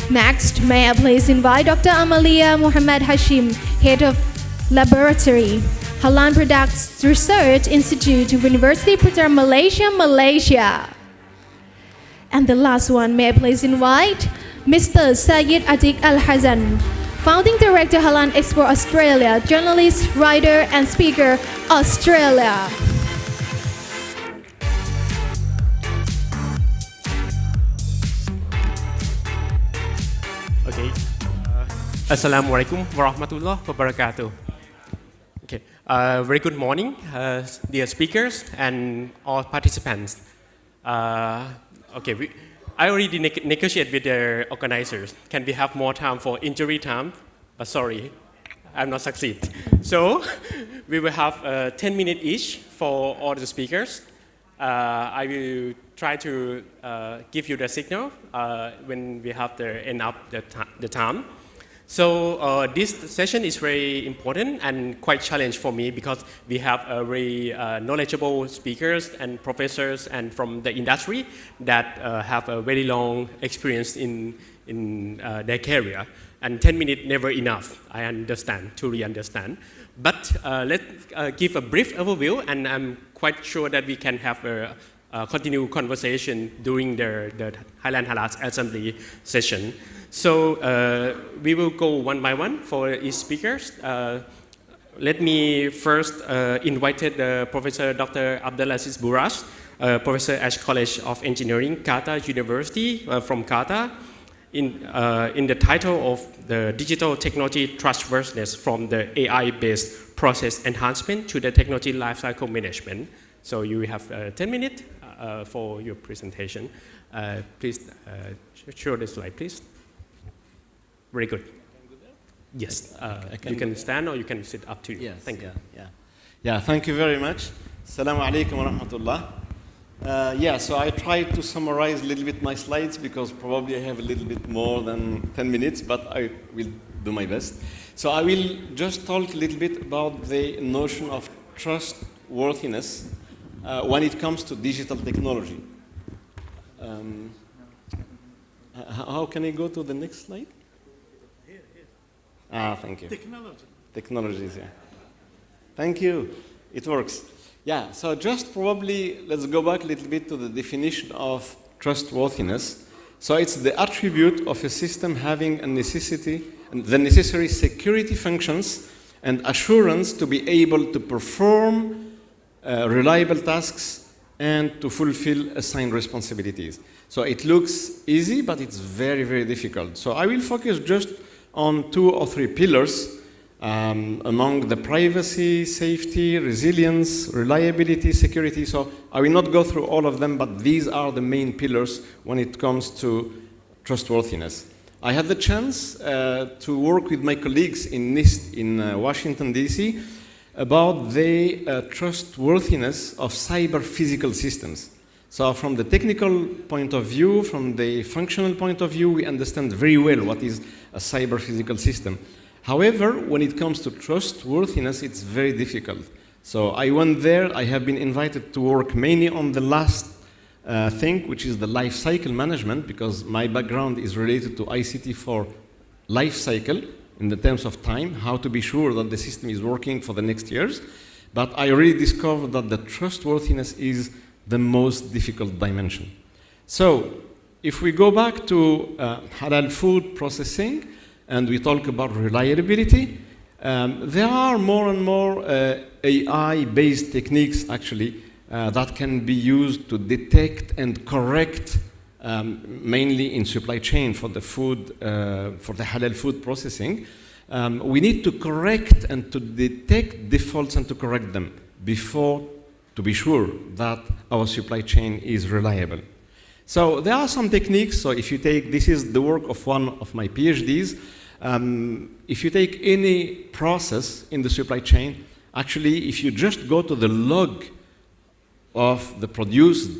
Next, may I please invite Dr. Amalia Muhammad Hashim, Head of Laboratory, Halal Products Research Institute, University Putra, Malaysia, Malaysia. And the last one, may I please invite Mr. Syed Atiq Al-Hazan, Founding Director, Halal Expo Australia, journalist, writer, and speaker, Australia. Okay. Assalamualaikum warahmatullahi wabarakatuh. Okay. Very good morning, dear speakers and all participants. Okay. I already negotiated with the organizers. Can we have more time for injury time? But sorry, I'm not succeed. So we will have 10 minutes each for all the speakers. I will try to give you the signal when we have the end up the time. So this session is very important and quite challenge for me because we have very knowledgeable speakers and professors and from the industry that have a very long experience in their career. And 10 minutes never enough, I understand, truly understand. But let's give a brief overview, and I'm quite sure that we can have a continued conversation during the Thailand Halal Assembly session. So we will go one by one for each speaker. Let me first invite Professor Dr. Abdelaziz Bourash, Professor at College of Engineering, Qatar University from Qatar, in the title of the Digital Technology Trustworthiness from the AI-based process enhancement to the technology lifecycle management. So you have 10 minutes for your presentation. Please show the slide, please. Very good. Yes, you can stand or you can sit, up to you. Yes, thank you. Yeah, thank you very much. Assalamu alaikum wa rahmatullah. So I tried to summarize a little bit my slides because probably I have a little bit more than 10 minutes, but I will do my best. So I will just talk a little bit about the notion of trustworthiness when it comes to digital technology. How can I go to the next slide? Thank you. Technologies, yeah. Thank you. It works. Yeah, so just probably let's go back a little bit to the definition of trustworthiness. So it's the attribute of a system having the necessary security functions and assurance to be able to perform reliable tasks and to fulfill assigned responsibilities. So it looks easy, but it's very, very difficult. So I will focus just on 2 or 3 pillars among the privacy, safety, resilience, reliability, security. So I will not go through all of them, but these are the main pillars when it comes to trustworthiness. I had the chance to work with my colleagues in NIST in Washington, D.C. about the trustworthiness of cyber-physical systems. So from the technical point of view, from the functional point of view, we understand very well what is a cyber-physical system. However, when it comes to trustworthiness, it's very difficult. So I went there. I have been invited to work mainly on the last thing, which is the life cycle management, because my background is related to ICT for life cycle in the terms of time, how to be sure that the system is working for the next years. But I really discovered that the trustworthiness is the most difficult dimension. So if we go back to halal food processing and we talk about reliability, there are more and more AI-based techniques actually that can be used to detect and correct, mainly in supply chain for the food, for the halal food processing. We need to correct and to detect defaults and to correct them before to be sure that our supply chain is reliable. So there are some techniques. So if you take, this is the work of one of my PhDs. If you take any process in the supply chain, actually, if you just go to the log of the produced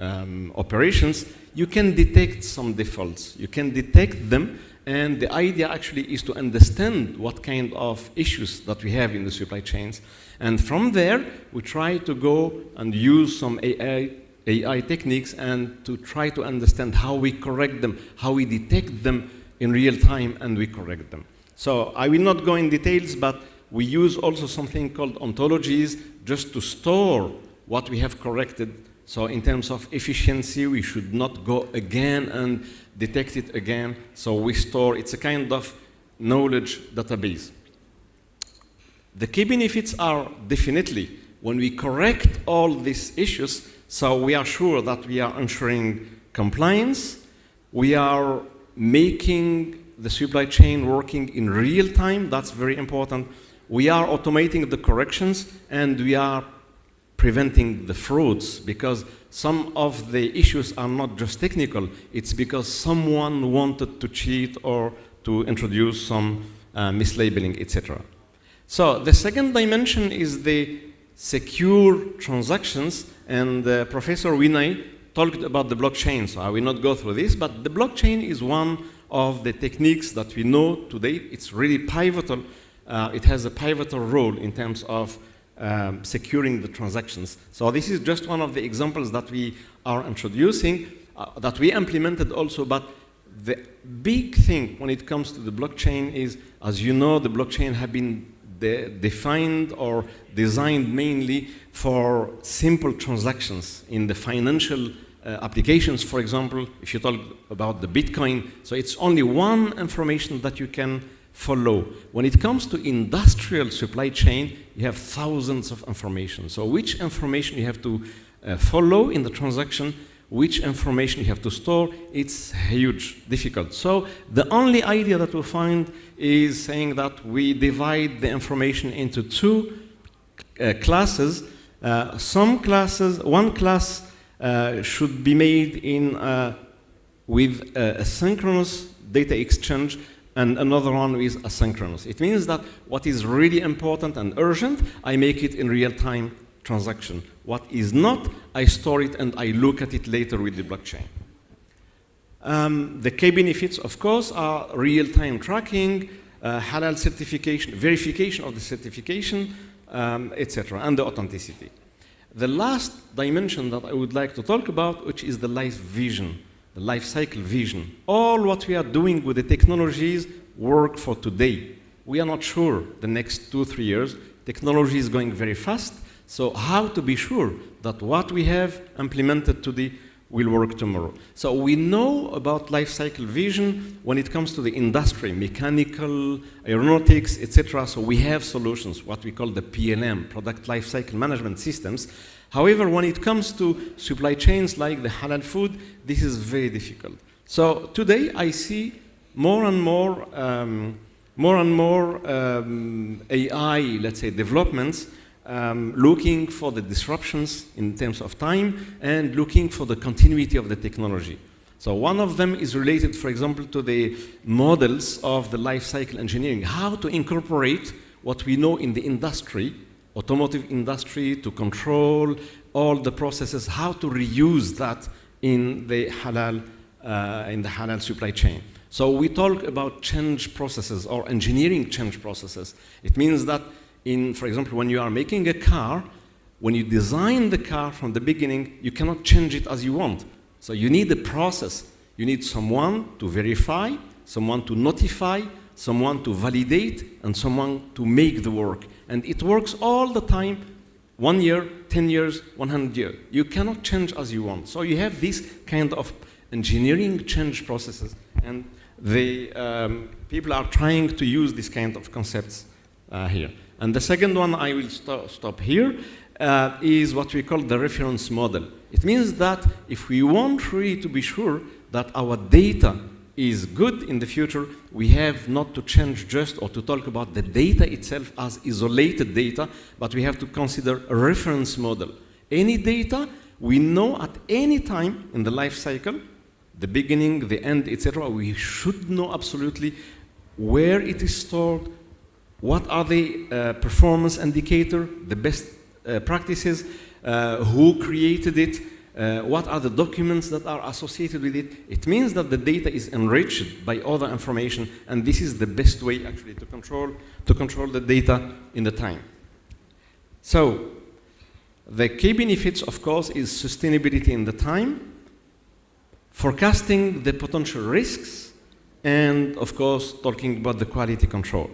operations, you can detect some defaults. You can detect them, and the idea actually is to understand what kind of issues that we have in the supply chains. And from there, we try to go and use some AI techniques and to try to understand how we correct them, how we detect them in real time, and we correct them. So I will not go in details, but we use also something called ontologies just to store what we have corrected. So in terms of efficiency, we should not go again and detect it again. So we store, it's a kind of knowledge database. The key benefits are definitely when we correct all these issues, so we are sure that we are ensuring compliance, we are making the supply chain working in real time, that's very important. We are automating the corrections, and we are preventing the frauds, because some of the issues are not just technical, it's because someone wanted to cheat or to introduce some mislabeling, etc. So the second dimension is the secure transactions, and Professor Vinay talked about the blockchain, so I will not go through this, but the blockchain is one of the techniques that we know today. It's really pivotal. It has a pivotal role in terms of securing the transactions. So this is just one of the examples that we are introducing, that we implemented also, but the big thing when it comes to the blockchain is, as you know, the blockchain have been defined or designed mainly for simple transactions in the financial applications. For example, if you talk about the Bitcoin, so it's only one information that you can follow. When it comes to industrial supply chain, you have thousands of information. So which information you have to follow in the transaction, which information you have to store, it's huge, difficult. So the only idea that we find is saying that we divide the information into two classes. One class should be made in with a synchronous data exchange, and another one is asynchronous. It means that what is really important and urgent, I make it in real-time transaction. What is not, I store it and I look at it later with the blockchain. The key benefits, of course, are real-time tracking, halal certification, verification of the certification, etc., and the authenticity. The last dimension that I would like to talk about, which is the life vision, the life cycle vision. All what we are doing with the technologies work for today. We are not sure the next 2-3 years. Technology is going very fast. So how to be sure that what we have implemented today will work tomorrow? So we know about life cycle vision when it comes to the industry, mechanical, aeronautics, etc. So we have solutions, what we call the PLM, product life cycle management systems. However, when it comes to supply chains like the halal food, this is very difficult. So today I see more and more AI, let's say, developments looking for the disruptions in terms of time and looking for the continuity of the technology. So one of them is related, for example, to the models of the life cycle engineering, how to incorporate what we know in the industry, automotive industry, to control all the processes, how to reuse that in the halal supply chain. So we talk about change processes or engineering change processes. It means that for example, when you are making a car, when you design the car from the beginning, you cannot change it as you want. So you need a process. You need someone to verify, someone to notify, someone to validate, and someone to make the work. And it works all the time, 1 year, 10 years, 100 years. You cannot change as you want. So you have this kind of engineering change processes. And people are trying to use this kind of concepts here. And the second one, I will stop here, is what we call the reference model. It means that if we want really to be sure that our data is good in the future, we have not to change just or to talk about the data itself as isolated data, but we have to consider a reference model. Any data we know at any time in the life cycle, the beginning, the end, etc., we should know absolutely where it is stored, what are the performance indicators, the best practices, who created it, what are the documents that are associated with it. It means that the data is enriched by other information, and this is the best way actually to control the data in the time. So the key benefits, of course, is sustainability in the time, forecasting the potential risks, and of course talking about the quality control.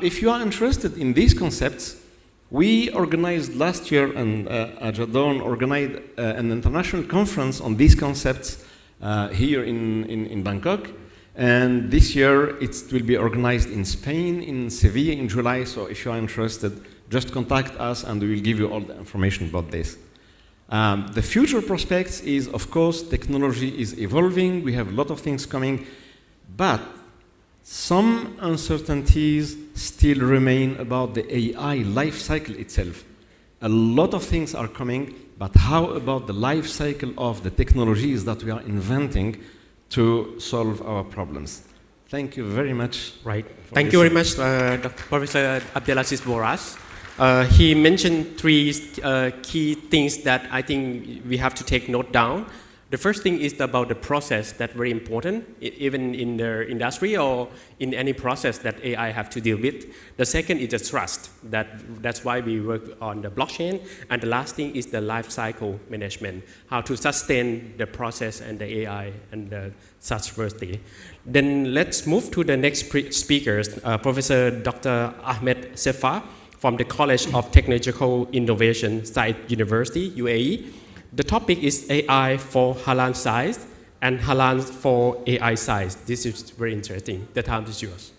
If you are interested in these concepts, we organized last year, and Ajadon organized an international conference on these concepts here in Bangkok. And this year it will be organized in Spain, in Sevilla in July. So if you are interested, just contact us and we will give you all the information about this. The future prospects is, of course, technology is evolving. We have a lot of things coming, but some uncertainties still remain about the AI life cycle itself. A lot of things are coming, but how about the life cycle of the technologies that we are inventing to solve our problems? Thank you very much. Right. Thank you very much, Professor Abdelaziz Meroz. He mentioned three key things that I think we have to take note down. The first thing is about the process that's very important, even in the industry or in any process that AI have to deal with. The second is the trust. That's why we work on the blockchain. And the last thing is the life cycle management, how to sustain the process and the AI and the trustworthy. Then let's move to the next speakers, Professor Dr. Ahmed Sefa from the College of Technological Innovation, Said University, UAE. The topic is AI for halal science and halal for AI science. This is very interesting. The time is yours.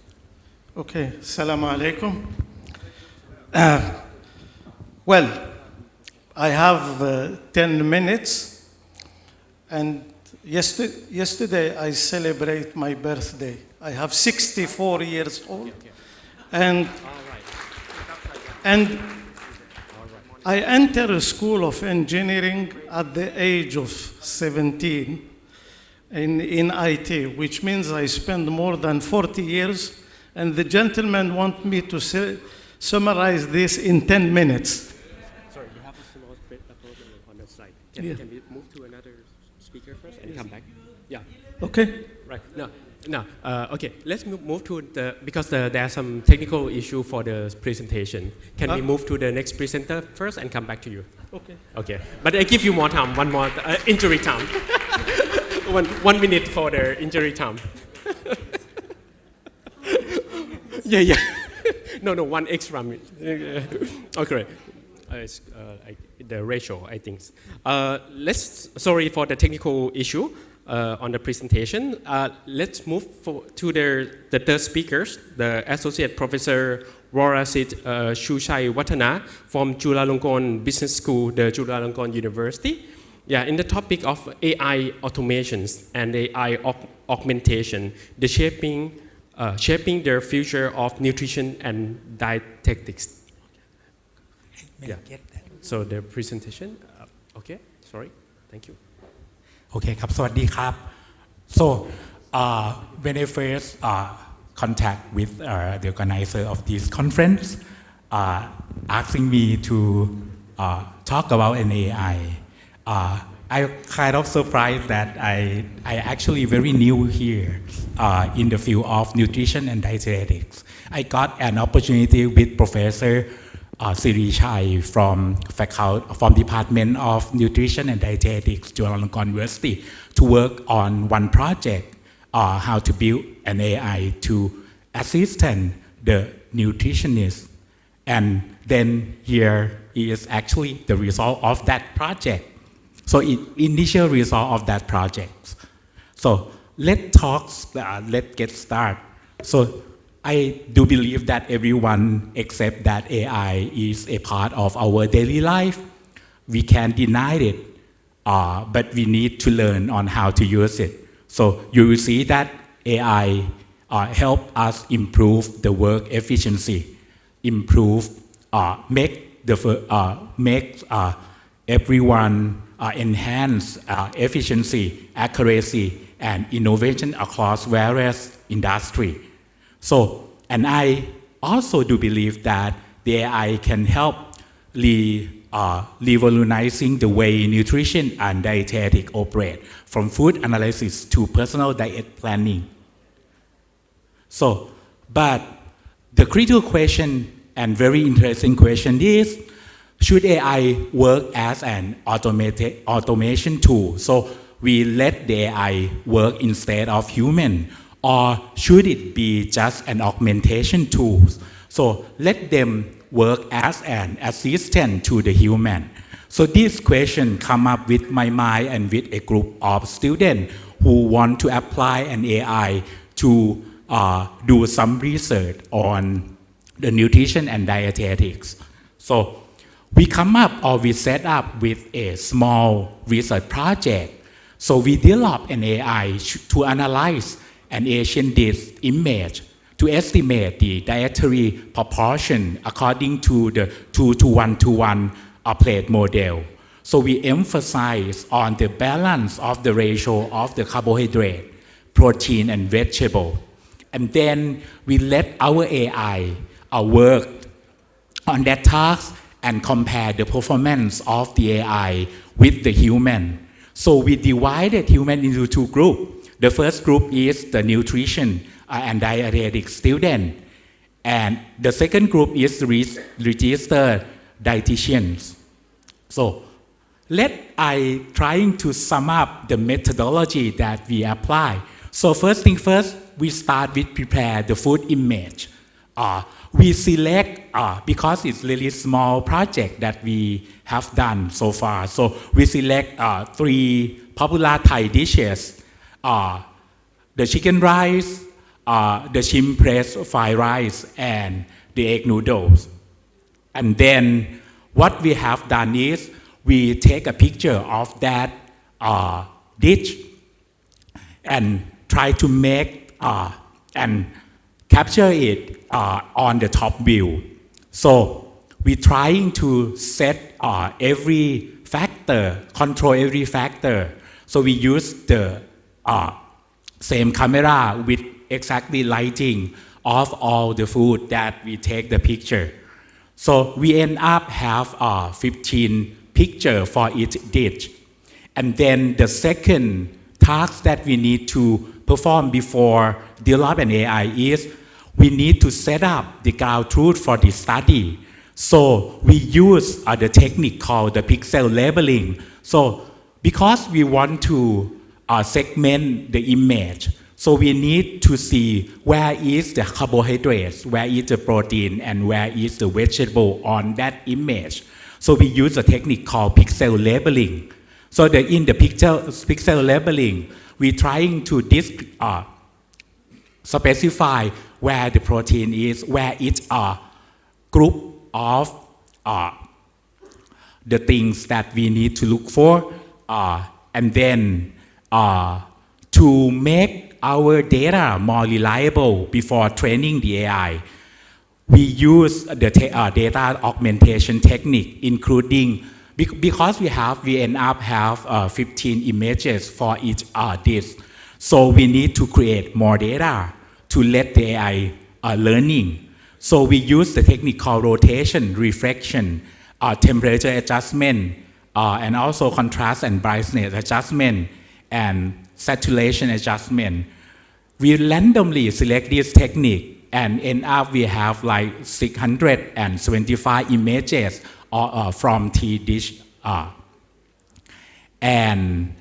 Okay, Assalamu alaikum. Well, I have 10 minutes, and yesterday I celebrate my birthday. I have 64 years old, and I entered a school of engineering at the age of 17 in IT, which means I spent more than 40 years, and the gentleman want me to summarize this in 10 minutes. Sorry, you have a small problem on the slide. Can we move to another speaker first and come back? Yeah. Okay. Right. No. Okay. Let's move to because there are some technical issue for the presentation. Can we move to the next presenter first and come back to you? Okay. Okay. But I give you more time. One more injury time. 1 minute for the injury time. Yeah. No. One extra minute. Okay. The ratio, I think. Sorry for the technical issue on the presentation. Let's move to the third speakers, the Associate Professor Warasit Shushai Watana from Chulalongkorn Business School, the Chulalongkorn University. Yeah, in the topic of AI automations and AI augmentation, the shaping the future of nutrition and dietetics. Yeah. So the presentation, okay, sorry, thank you. Okay ครับ สวัสดีครับ so when I first contact with the organizer of this conference asking me to talk about an AI I kind of surprised that I actually very new here in the field of nutrition and dietetics. I got an opportunity with Professor Siri Chai from Department of Nutrition and Dietetics, Chulalongkorn University, to work on one project, how to build an AI to assist the nutritionist. And then here is actually the result of that project. So initial result of that project. So let's get started. So I do believe that everyone accept that AI is a part of our daily life. We can't deny it, but we need to learn on how to use it. So you will see that AI help us improve the work efficiency, make everyone enhance efficiency, accuracy, and innovation across various industries. So, and I also do believe that the AI can help revolutionizing the way nutrition and dietetics operate, from food analysis to personal diet planning. So, but the critical question and very interesting question is, should AI work as an automation tool? So we let the AI work instead of human, or should it be just an augmentation tool? So let them work as an assistant to the human. So this question come up with my mind and with a group of students who want to apply an AI to do some research on the nutrition and dietetics. So we come up or we set up with a small research project. So we develop an AI to analyze an Asian dish image to estimate the dietary proportion according to the 2:1:1 plate model. So we emphasize on the balance of the ratio of the carbohydrate, protein, and vegetable. And then we let our AI work on that task and compare the performance of the AI with the human. So we divided human into two groups. The first group is the nutrition and dietetic student, and the second group is registered dietitians. So I trying to sum up the methodology that we apply. So first thing first, we start with prepare the food image. We select, because it's really small project that we have done so far. So we select 3 popular Thai dishes, the chicken rice, the shrimp pressed fried rice, and the egg noodles. And then what we have done is we take a picture of that dish and try to make and capture it on the top view. So we're trying to set every factor, control every factor. So we use the same camera with exactly lighting of all the food that we take the picture. So we end up have 15 picture for each dish. And then the second task that we need to perform before develop an AI is we need to set up the ground truth for the study. So we use the technique called the pixel labeling. So because we want to segment the image, so we need to see where is the carbohydrates, where is the protein, and where is the vegetable on that image. So we use a technique called pixel labeling. So in the pixel labeling, we're trying to specify where the protein is, where it's a group of the things that we need to look for, and then to make our data more reliable before training the AI, we use the data augmentation technique, including because we end up have 15 images for each dish. So we need to create more data to let the AI learning. So we use the technique called rotation, reflection, temperature adjustment, and also contrast and brightness adjustment, and saturation adjustment. We randomly select this technique and end up we have like 675 images from T dish. And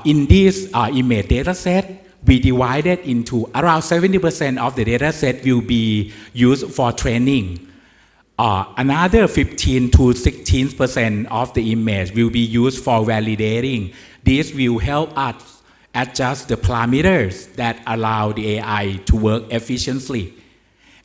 in this image data set, we divided into around 70% of the data set will be used for training. Another 15 to 16% of the image will be used for validating. This will help us adjust the parameters that allow the AI to work efficiently.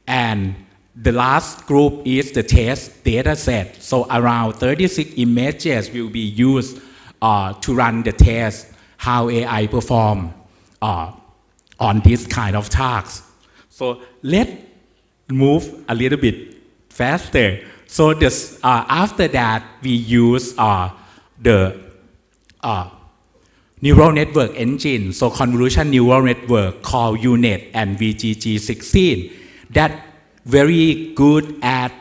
And the last group is the test data set. So around 36 images will be used to run the test, how AI perform on this kind of tasks. So let's move a little bit faster. So this, after that, we use the neural network engine, so convolution neural network called UNet and VGG16, that very good at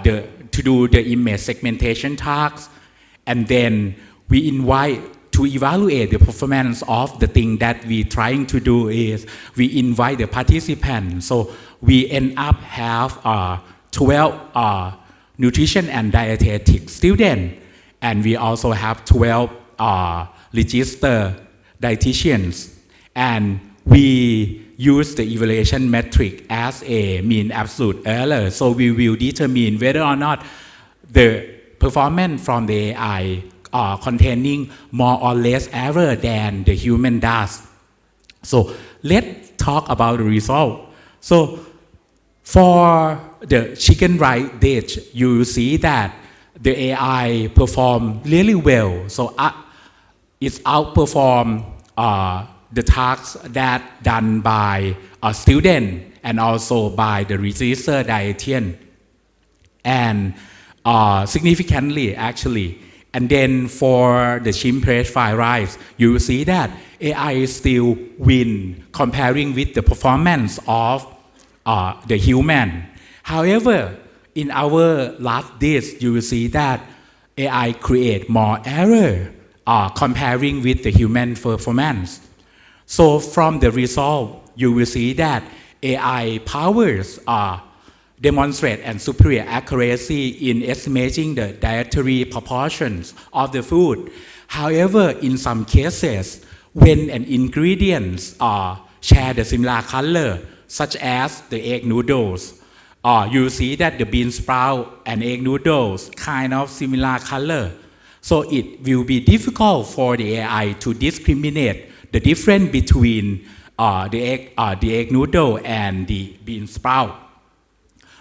to do the image segmentation tasks, and then we invite to evaluate the performance of the thing that we trying to do is we invite the participants. So we end up have 12 nutrition and dietetic students, and we also have 12 registered dietitians, and we use the evaluation metric as a mean absolute error. So we will determine whether or not the performance from the AI containing more or less error than the human does. So let's talk about the result. So for the chicken rice dish, you see that the AI performed really well. So it's outperformed the tasks that done by a student and also by the registered dietitian, and significantly actually. And then for the shrimp pressed fried rice, you will see that AI still win comparing with the performance of the human. However, in our last dish, you will see that AI create more error comparing with the human performance. So from the result, you will see that AI powers demonstrate and superior accuracy in estimating the dietary proportions of the food. However, in some cases, when an ingredients share the similar color, such as the egg noodles, you see that the bean sprout and egg noodles kind of similar color. So it will be difficult for the AI to discriminate the difference between the egg noodle and the bean sprout.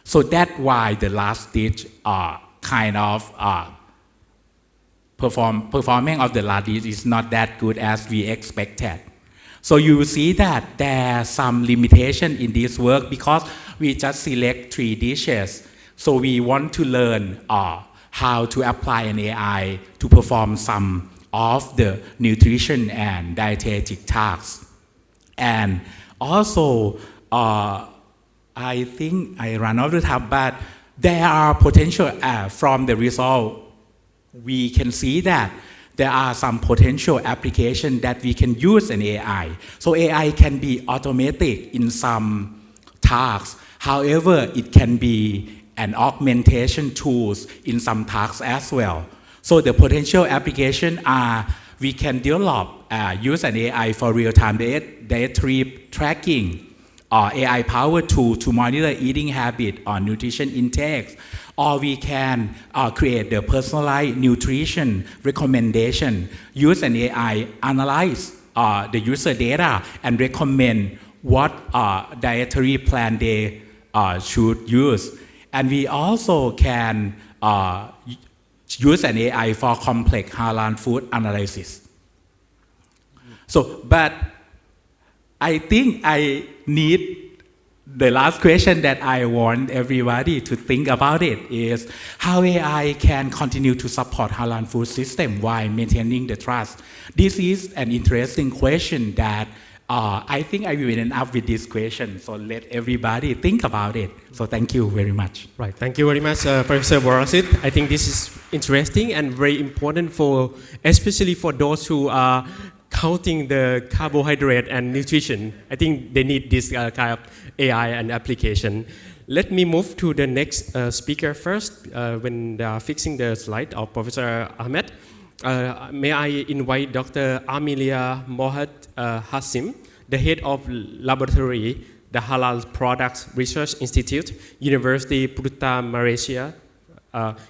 So that's why the last dish kind of performing of the last dish is not that good as we expected. So you see that there's some limitation in this work because we just select 3 dishes. So we want to learn how to apply an AI to perform some of the nutrition and dietetic tasks. And also, I think I ran out of time, but there are potential from the result. We can see that there are some potential applications that we can use an AI. So AI can be automatic in some tasks. However, it can be an augmentation tools in some tasks as well. So the potential application are we can develop, use an AI for real-time dietary tracking, AI-powered tool to monitor eating habit or nutrition intakes, or we can create the personalized nutrition recommendation, use an AI, analyze the user data and recommend what dietary plan they should use. And we also can use an AI for complex halal food analysis. So, but I think I need the last question that I want everybody to think about it is how AI can continue to support halal food system while maintaining the trust. This is an interesting question that I think I will end up with this question. So let everybody think about it. So thank you very much. Right. Thank you very much, Professor Meroz. I think this is interesting and very important for, especially for those who are counting the carbohydrate and nutrition. I think they need this kind of AI and application. Let me move to the next speaker first. When they are fixing the slide of Professor Ahmed, may I invite Dr. Amelia Mohamed Hassim, the head of laboratory, the Halal Products Research Institute, University Putra Malaysia,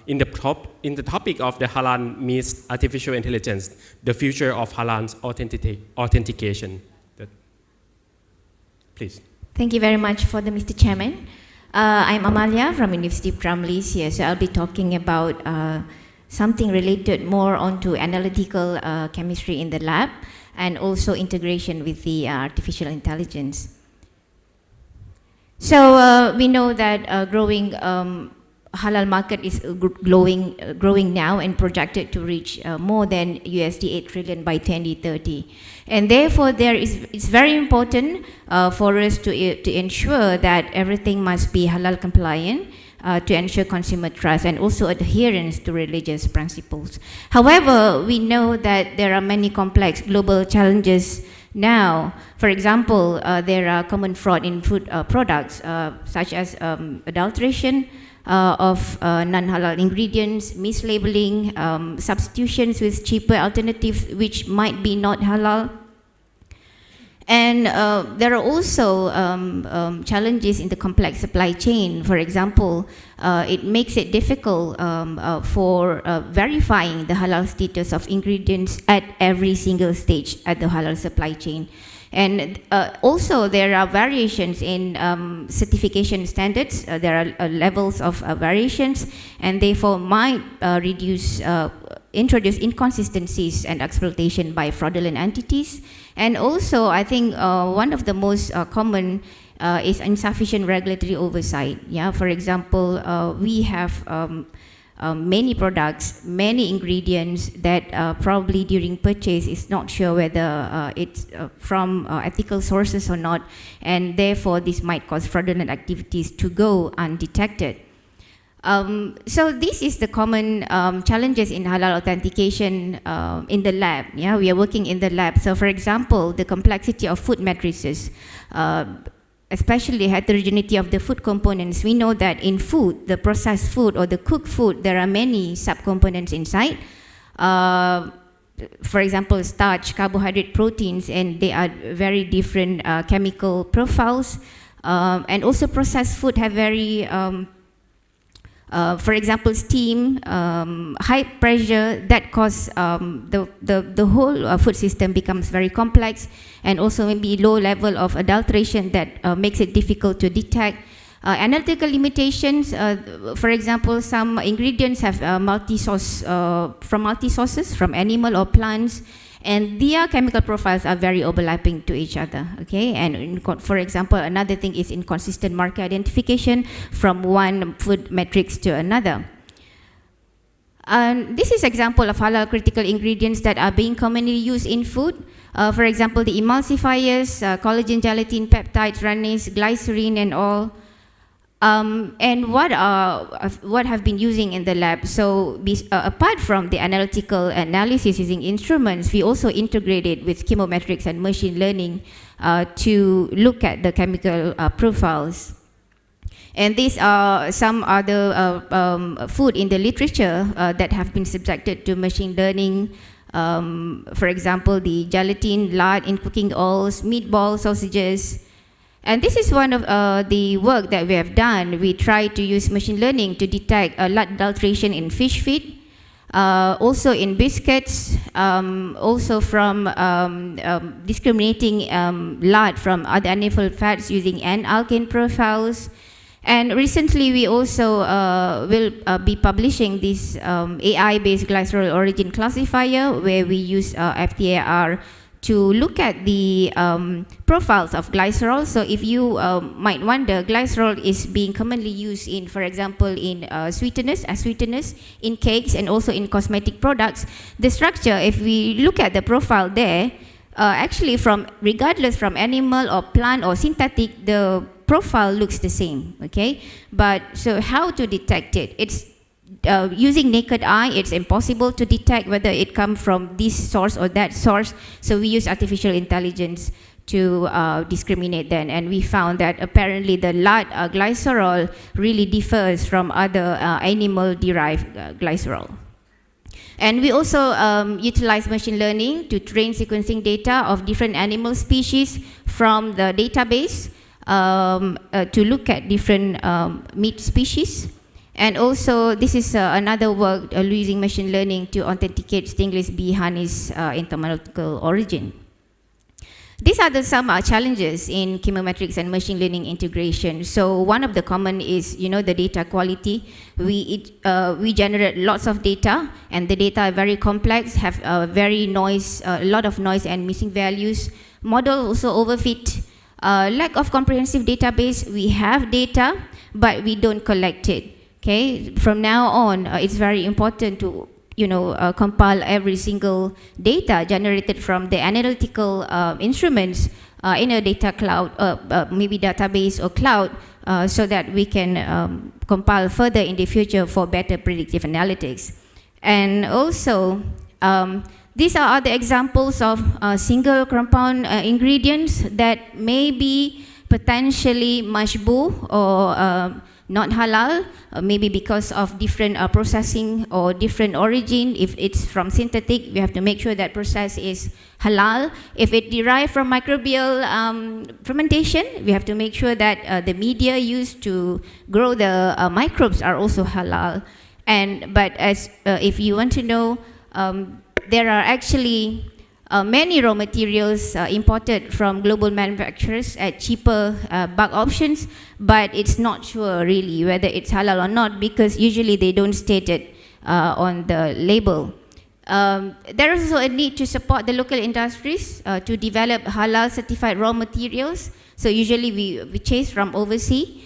in the topic of the halal meets artificial intelligence, the future of halal's authentication. Please. Thank you very much for the Mr. Chairman. I'm Amalia from University Putra Malaysia. So I'll be talking about something related more onto analytical chemistry in the lab and also integration with the artificial intelligence. So we know that growing halal market is growing now and projected to reach more than $8 trillion by 2030. And therefore, it's very important for us to ensure that everything must be halal compliant to ensure consumer trust and also adherence to religious principles. However, we know that there are many complex global challenges now. For example, there are common fraud in food products such as adulteration of non-halal ingredients, mislabeling, substitutions with cheaper alternatives which might be not halal. And there are also challenges in the complex supply chain. For example, it makes it difficult for verifying the halal status of ingredients at every single stage at the halal supply chain. And also there are variations in certification standards. There are levels of variations, and therefore might introduce inconsistencies and exploitation by fraudulent entities. And also, I think one of the most common is insufficient regulatory oversight. Yeah, for example, we have many products, many ingredients that probably during purchase is not sure whether it's from ethical sources or not, and therefore this might cause fraudulent activities to go undetected. So this is the common challenges in halal authentication in the lab. Yeah, we are working in the lab. So for example, the complexity of food matrices, especially heterogeneity of the food components. We know that in food, the processed food or the cooked food, there are many subcomponents inside. For example, starch, carbohydrate, proteins, and they are very different chemical profiles. And also processed food have very, for example, steam, high pressure, that cause the whole food system becomes very complex, and also maybe low level of adulteration that makes it difficult to detect. Analytical limitations, for example, some ingredients have multi-source, from multi-sources, from animal or plants, and their chemical profiles are very overlapping to each other, okay? And for example, another thing is inconsistent marker identification from one food matrix to another. This is example of halal critical ingredients that are being commonly used in food. For example, the emulsifiers, collagen, gelatin, peptides, rannase, glycerin, and all. And what have been using in the lab? So apart from the analytical analysis using instruments, we also integrated with chemometrics and machine learning to look at the chemical profiles. And these are some other food in the literature that have been subjected to machine learning. For example, the gelatin, lard in cooking oils, meatballs, sausages. And this is one of the work that we have done. We try to use machine learning to detect lard adulteration in fish feed, also in biscuits, also from discriminating lard from other animal fats using N-alkane profiles. And recently we also will be publishing this AI-based glycerol origin classifier, where we use FTIR to look at the profiles of glycerol. So if you might wonder, glycerol is being commonly used in, for example, in sweeteners, as sweeteners, in cakes, and also in cosmetic products. The structure, if we look at the profile there, actually regardless from animal or plant or synthetic, the profile looks the same, okay? But so how to detect it? It's using naked eye, it's impossible to detect whether it comes from this source or that source. So we use artificial intelligence to discriminate then. And we found that apparently the lard glycerol really differs from other animal-derived glycerol. And we also utilize machine learning to train sequencing data of different animal species from the database to look at different meat species. And also, this is another work using machine learning to authenticate stainless bee honey's entomological origin. These are some challenges in chemometrics and machine learning integration. So one of the common is, the data quality. We generate lots of data, and the data are very complex, have a lot of noise and missing values. Model also overfit. Lack of comprehensive database. We have data, but we don't collect it. Okay, from now on, it's very important to compile every single data generated from the analytical instruments in a data cloud, maybe database or cloud, so that we can compile further in the future for better predictive analytics. And also, these are other examples of single compound ingredients that may be potentially mashbooh or not halal, maybe because of different processing or different origin. If it's from synthetic, we have to make sure that process is halal. If it derived from microbial fermentation, we have to make sure that the media used to grow the microbes are also halal. But if you want to know, there are actually many raw materials imported from global manufacturers at cheaper bulk options, but it's not sure really whether it's halal or not, because usually they don't state it on the label. There is also a need to support the local industries to develop halal certified raw materials. So usually we chase from overseas.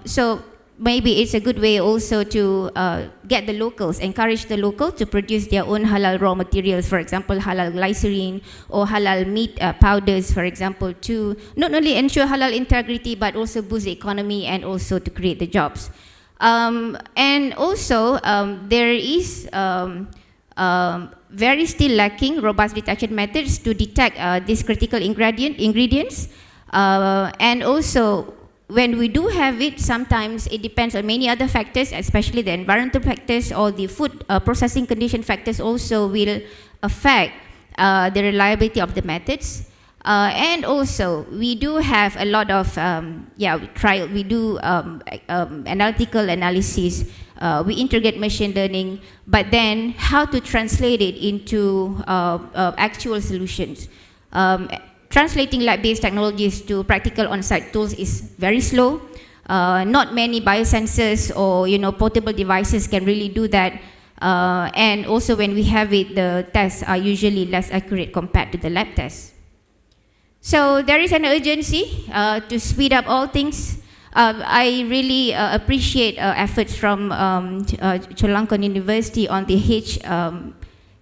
So maybe it's a good way also to get the locals, encourage the locals to produce their own halal raw materials, for example, halal glycerin or halal meat powders, for example, to not only ensure halal integrity, but also boost the economy and also to create the jobs. And also, there is very still lacking robust detection methods to detect these critical ingredients. And also, when we do have it, sometimes it depends on many other factors, especially the environmental factors or the food processing condition factors also will affect the reliability of the methods. And also, we do have a lot of, we do analytical analysis, we integrate machine learning, but then how to translate it into actual solutions. Translating lab-based technologies to practical on-site tools is very slow. Not many biosensors or portable devices can really do that. And also when we have it, the tests are usually less accurate compared to the lab tests. So there is an urgency to speed up all things. I really appreciate efforts from Chulalongkorn University on the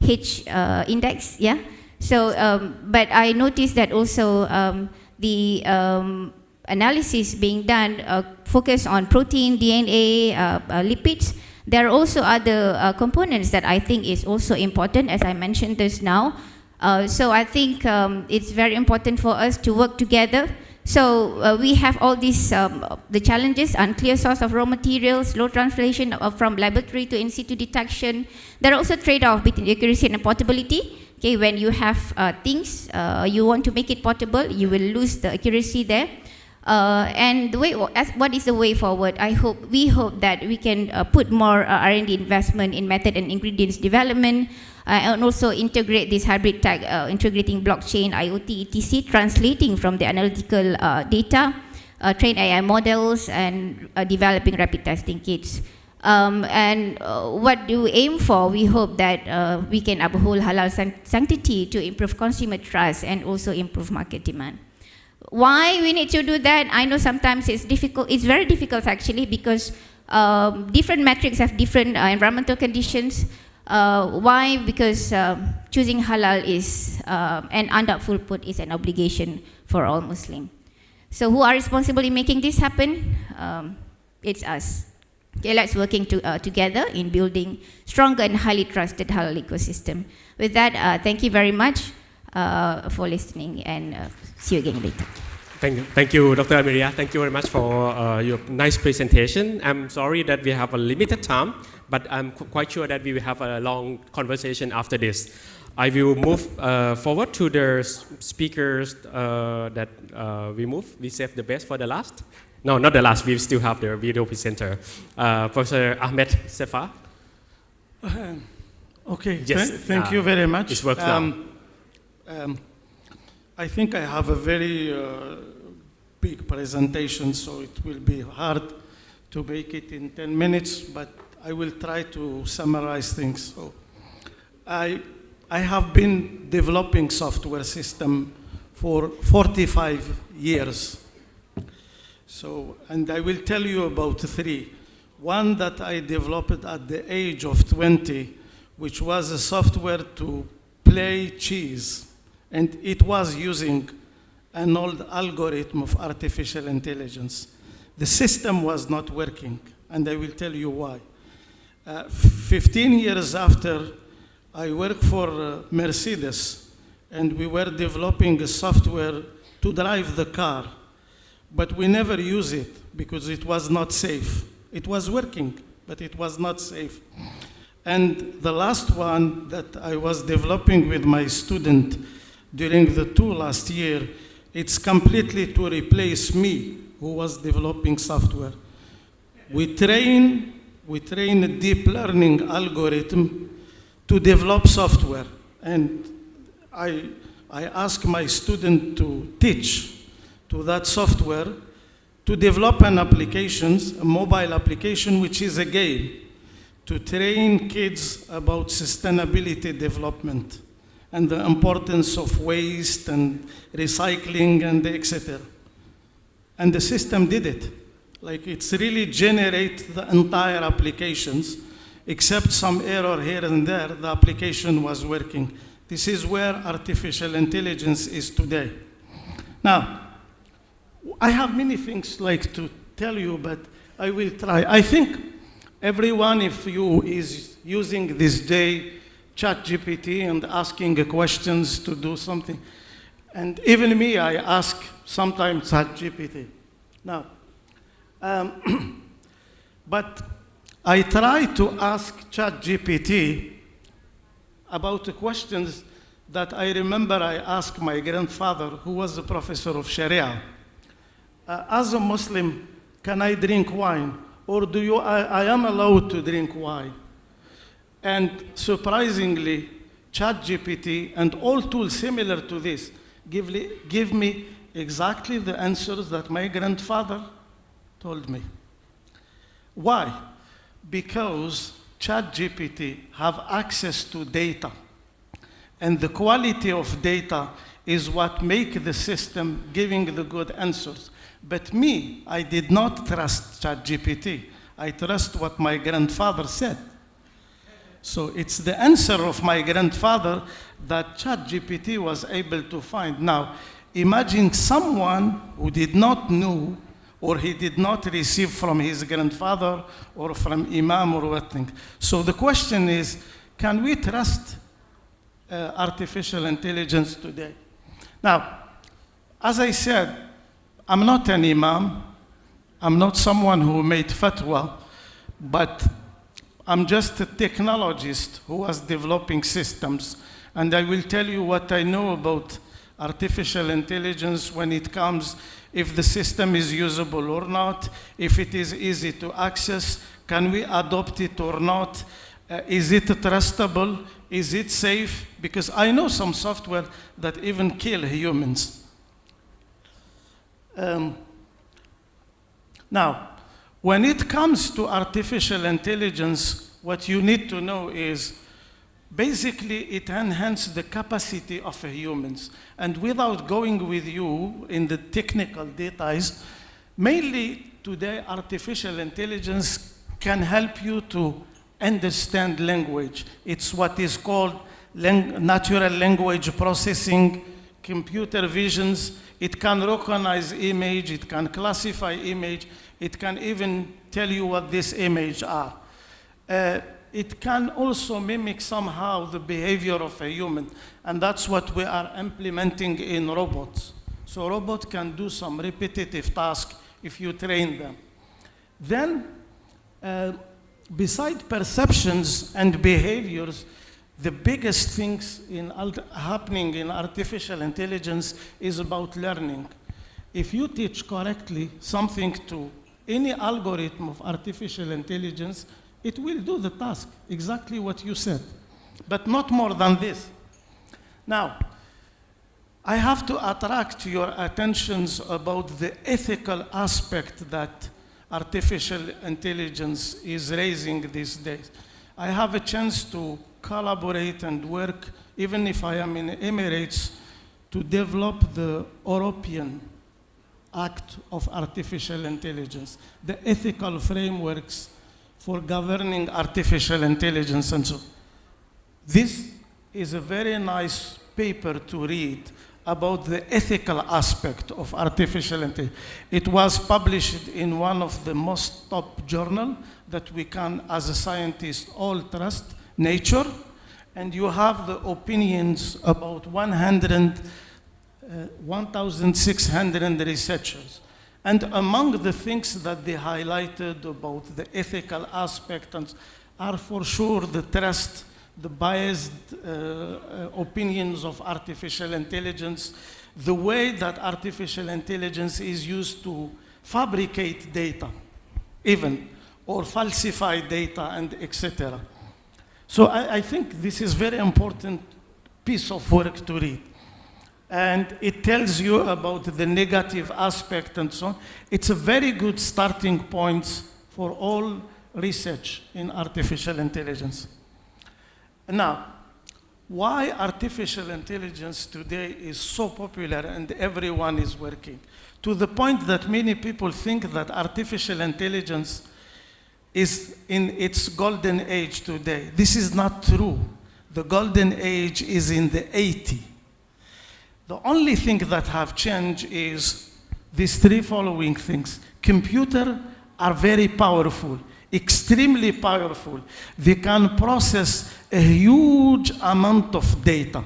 H index, yeah. So, but I noticed that also the analysis being done focus on protein, DNA, lipids. There are also other components that I think is also important, as I mentioned this now. So I think it's very important for us to work together. So we have all these, the challenges, unclear source of raw materials, slow translation from laboratory to in situ detection. There are also trade-off between accuracy and portability. Okay, when you have things, you want to make it portable, you will lose the accuracy there. And the way, what is the way forward? We hope that we can put more R&D investment in method and ingredients development, and also integrate this hybrid tech, integrating blockchain, IoT, etc., translating from the analytical data, train AI models, and developing rapid testing kits. And what do we aim for? We hope that we can uphold halal sanctity to improve consumer trust and also improve market demand. Why we need to do that? I know sometimes it's difficult. It's very difficult actually because different metrics have different environmental conditions. Why? Because choosing halal is and undoubted full put is an obligation for all Muslims. So who are responsible in making this happen? It's us. Okay, let's working together in building stronger and highly trusted halal ecosystem. With that, thank you very much for listening, and see you again later. Thank you, Dr. Amelia. Thank you very much for your nice presentation. I'm sorry that we have a limited time, but I'm quite sure that we will have a long conversation after this. I will move forward to the speakers that we save the best for the last. No, not the last. We still have the video presenter, Professor Ahmed Sefa. Okay, yes, thank you very much. It works now. I think I have a very big presentation, so it will be hard to make it in 10 minutes, but I will try to summarize things. So, I have been developing software system for 45 years. So, and I will tell you about three. One that I developed at the age of 20, which was a software to play cheese. And it was using an old algorithm of artificial intelligence. The system was not working, and I will tell you why. 15 years after, I worked for Mercedes, and we were developing a software to drive the car. But we never use it because it was not safe. It was working, but it was not safe. And the last one that I was developing with my student during the last year, it's completely to replace me, who was developing software. We train a deep learning algorithm to develop software. And I ask my student to teach to that software to develop an application, a mobile application, which is a game, to train kids about sustainability development and the importance of waste and recycling and etc. And the system did it. Like, it's really generate the entire applications, except some error here and there, the application was working. This is where artificial intelligence is today. Now, I have many things like to tell you, but I will try. I think everyone, if you is using this day ChatGPT and asking questions to do something. And even me, I ask sometimes ChatGPT. Now, but I try to ask ChatGPT about the questions that I remember I asked my grandfather, who was a professor of Sharia. As a Muslim, can I drink wine? Or I am allowed to drink wine? And surprisingly, ChatGPT and all tools similar to this give me exactly the answers that my grandfather told me. Why? Because ChatGPT have access to data. And the quality of data is what make the system giving the good answers. But me, I did not trust ChatGPT. I trust what my grandfather said. So it's the answer of my grandfather that ChatGPT was able to find. Now, imagine someone who did not know or he did not receive from his grandfather or from Imam or what thing. So the question is, can we trust artificial intelligence today? Now, as I said, I'm not an Imam. I'm not someone who made fatwa, but I'm just a technologist who was developing systems. And I will tell you what I know about artificial intelligence when it comes, if the system is usable or not, if it is easy to access, can we adopt it or not, is it trustable, is it safe? Because I know some software that even kill humans. Now, when it comes to artificial intelligence, what you need to know is basically it enhances the capacity of humans. And without going with you in the technical details, mainly today artificial intelligence can help you to understand language. It's what is called natural language processing, computer visions. It can recognize image, it can classify image, it can even tell you what this image are. It can also mimic somehow the behavior of a human, and that's what we are implementing in robots. So robots can do some repetitive tasks if you train them. Then, beside perceptions and behaviors, the biggest things happening in artificial intelligence is about learning. If you teach correctly something to any algorithm of artificial intelligence, it will do the task, exactly what you said, but not more than this. Now, I have to attract your attentions about the ethical aspect that artificial intelligence is raising these days. I have a chance to collaborate and work, even if I am in the Emirates, to develop the European Act of Artificial Intelligence, the ethical frameworks for governing artificial intelligence and so. This is a very nice paper to read about the ethical aspect of artificial intelligence. It was published in one of the most top journals that we can, as a scientist, all trust, Nature, and you have the opinions about 1,600 researchers. And among the things that they highlighted about the ethical aspect are for sure the trust, the biased opinions of artificial intelligence, the way that artificial intelligence is used to fabricate data, even, or falsify data, and etc. So I think this is very important piece of work to read. And it tells you about the negative aspect and so on. It's a very good starting point for all research in artificial intelligence. Now, why artificial intelligence today is so popular and everyone is working? To the point that many people think that artificial intelligence is in its golden age today. This is not true. The golden age is in the 80s. The only thing that have changed is these three following things. Computers are very powerful. extremely powerful. They can process a huge amount of data.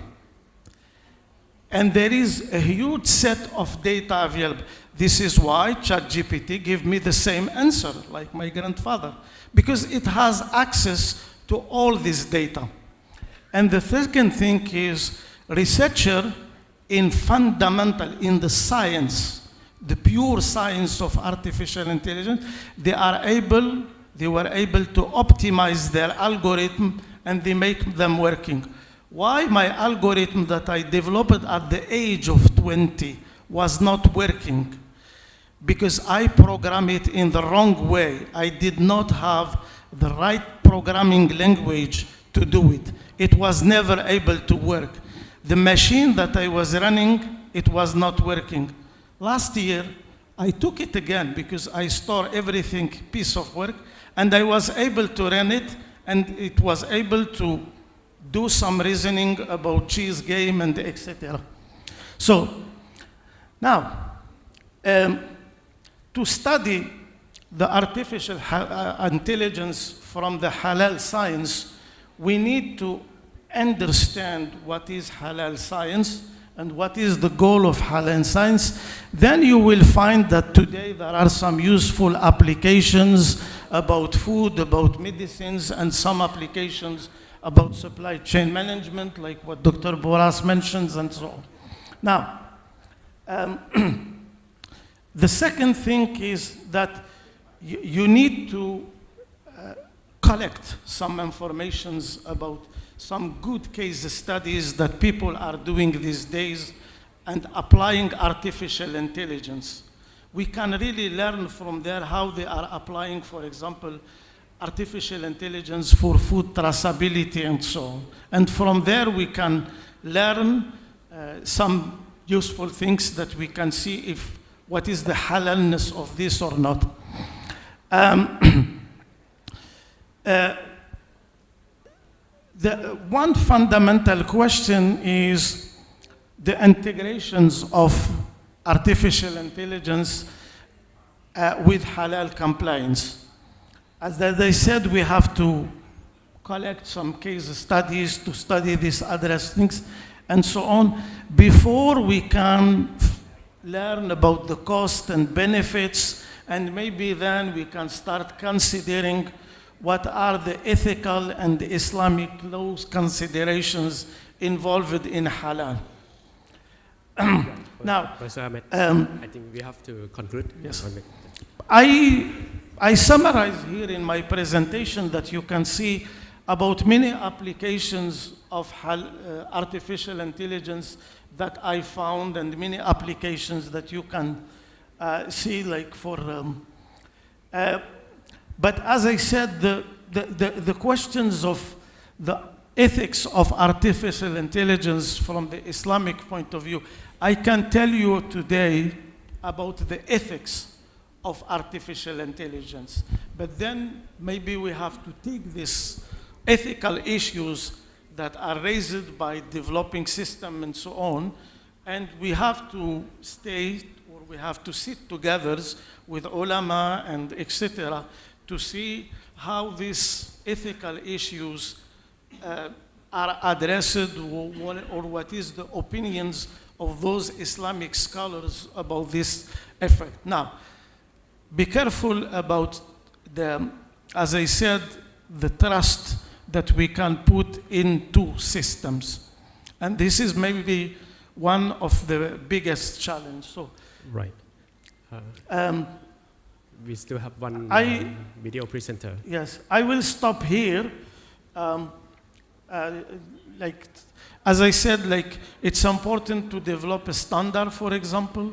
And there is a huge set of data available. This is why ChatGPT gave me the same answer, like my grandfather, because it has access to all this data. And the second thing is researcher in fundamental, in the science, the pure science of artificial intelligence, they were able to optimize their algorithm and they make them working. Why my algorithm that I developed at the age of 20 was not working? Because I programmed it in the wrong way. I did not have the right programming language to do it. It was never able to work. The machine that I was running, it was not working. Last year, I took it again because I store everything, piece of work, and I was able to run it, and it was able to do some reasoning about cheese game and etc. So now, to study the artificial intelligence from the halal science, we need to understand what is halal science and what is the goal of halal science. Then you will find that today there are some useful applications about food, about medicines, and some applications about supply chain management, like what Dr. Boras mentions, and so on. Now, the second thing is that you need to collect some informations about some good case studies that people are doing these days and applying artificial intelligence. We can really learn from there how they are applying, for example, artificial intelligence for food traceability and so on. And from there we can learn some useful things that we can see if what is the halalness of this or not. The one fundamental question is the integrations of artificial intelligence with halal compliance. As I said, we have to collect some case studies to study these other things and so on before we can learn about the cost and benefits, and maybe then we can start considering what are the ethical and Islamic laws considerations involved in halal. Now, Professor Ahmed, I think we have to conclude. Yes. I summarize here in my presentation that you can see about many applications of artificial intelligence that I found, and many applications that you can see, like for but as I said, the questions of the ethics of artificial intelligence from the Islamic point of view, I can tell you today about the ethics of artificial intelligence. But then maybe we have to take these ethical issues that are raised by developing system and so on, and we have to stay, or we have to sit together with ulama and etc. to see how these ethical issues are addressed, or what is the opinions of those Islamic scholars about this effect. Now, be careful about as I said, the trust that we can put into systems. And this is maybe one of the biggest challenges. So, right. We still have one video presenter. Yes, I will stop here. Like, as I said, like, it's important to develop a standard, for example,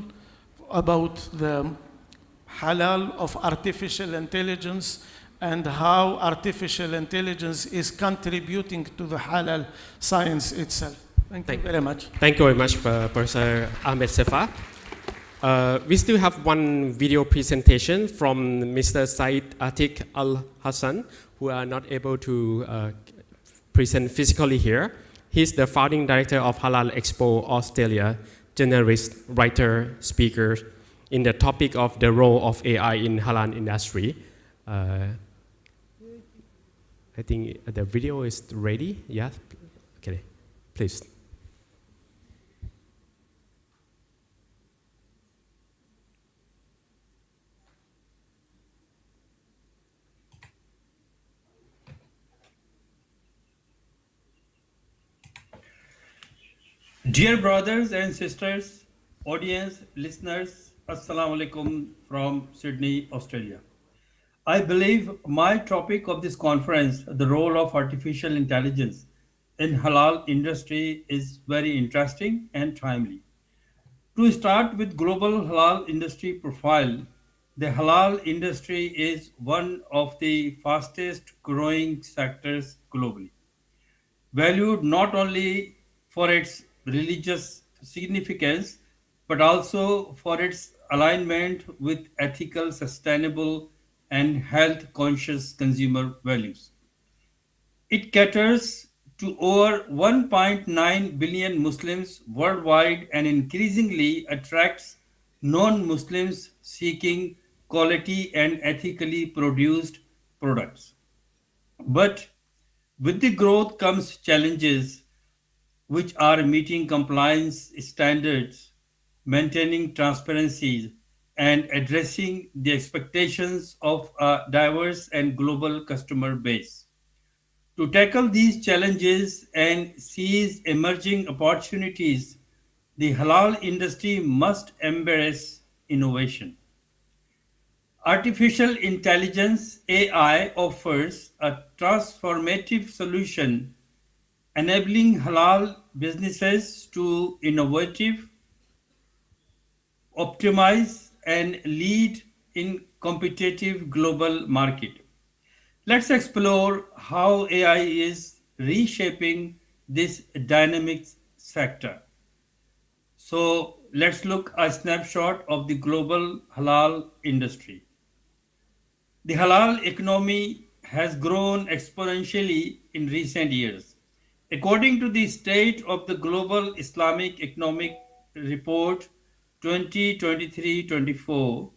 about the halal of artificial intelligence and how artificial intelligence is contributing to the halal science itself. Thank you very much. Thank you very much, Professor Ahmed Sefa. We still have one video presentation from Mr. Said Atik Al-Hassan, who are not able to present physically here. He's the founding director of Halal Expo Australia, journalist, writer, speaker, in the topic of the role of AI in halal industry. I think the video is ready. Yes. Okay. Please. Dear brothers and sisters, audience, listeners, Assalamu alaikum from Sydney, Australia. I believe my topic of this conference, the role of artificial intelligence in halal industry, is very interesting and timely. To start with global halal industry profile, the halal industry is one of the fastest growing sectors globally, valued not only for its religious significance but also for its alignment with ethical, sustainable, and health conscious consumer values. It caters to over 1.9 billion Muslims worldwide and increasingly attracts non Muslims seeking quality and ethically produced products. But with the growth comes challenges, which are meeting compliance standards, maintaining transparency, and addressing the expectations of a diverse and global customer base. To tackle these challenges and seize emerging opportunities, the halal industry must embrace innovation. Artificial intelligence (AI) offers a transformative solution enabling halal businesses to innovative, optimize, and lead in competitive global market. Let's explore how AI is reshaping this dynamic sector. So let's look a snapshot of the global halal industry. The halal economy has grown exponentially in recent years. According to the State of the Global Islamic Economic Report 2023-24,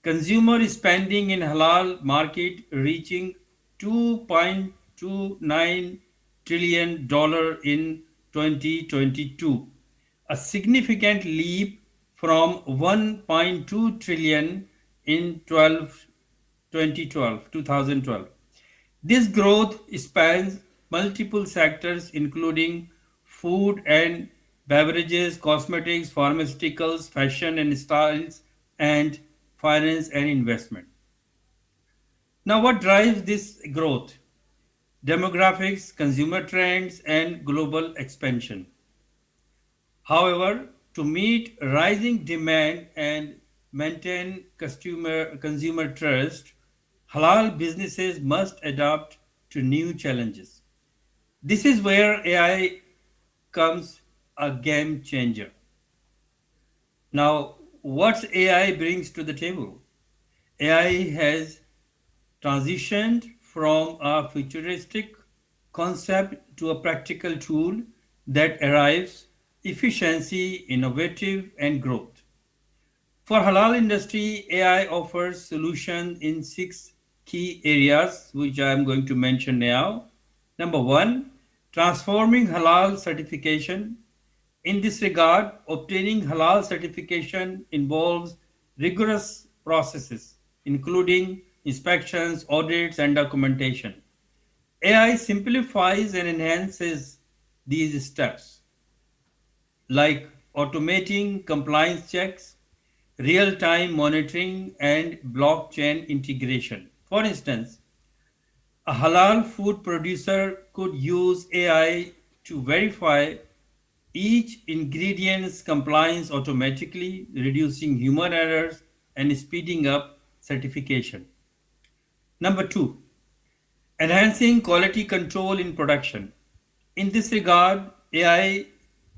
consumer spending in halal market reaching $2.29 trillion in 2022, a significant leap from 1.2 trillion in 2012. This growth spans multiple sectors including food and beverages, cosmetics, pharmaceuticals, fashion and styles, and finance and investment. Now, what drives this growth? Demographics, consumer trends, and global expansion. However, to meet rising demand and maintain consumer trust, halal businesses must adapt to new challenges. This is where AI comes a game changer. Now, what AI brings to the table? AI has transitioned from a futuristic concept to a practical tool that arrives efficiency, innovative, and growth. For halal industry, AI offers solutions in 6 key areas, which I am going to mention now. Number 1, transforming halal certification. In this regard, obtaining halal certification involves rigorous processes, including inspections, audits, and documentation. AI simplifies and enhances these steps, like automating compliance checks, real-time monitoring, and blockchain integration. For instance, a halal food producer could use AI to verify each ingredient's compliance automatically, reducing human errors and speeding up certification. Number 2, enhancing quality control in production. In this regard, AI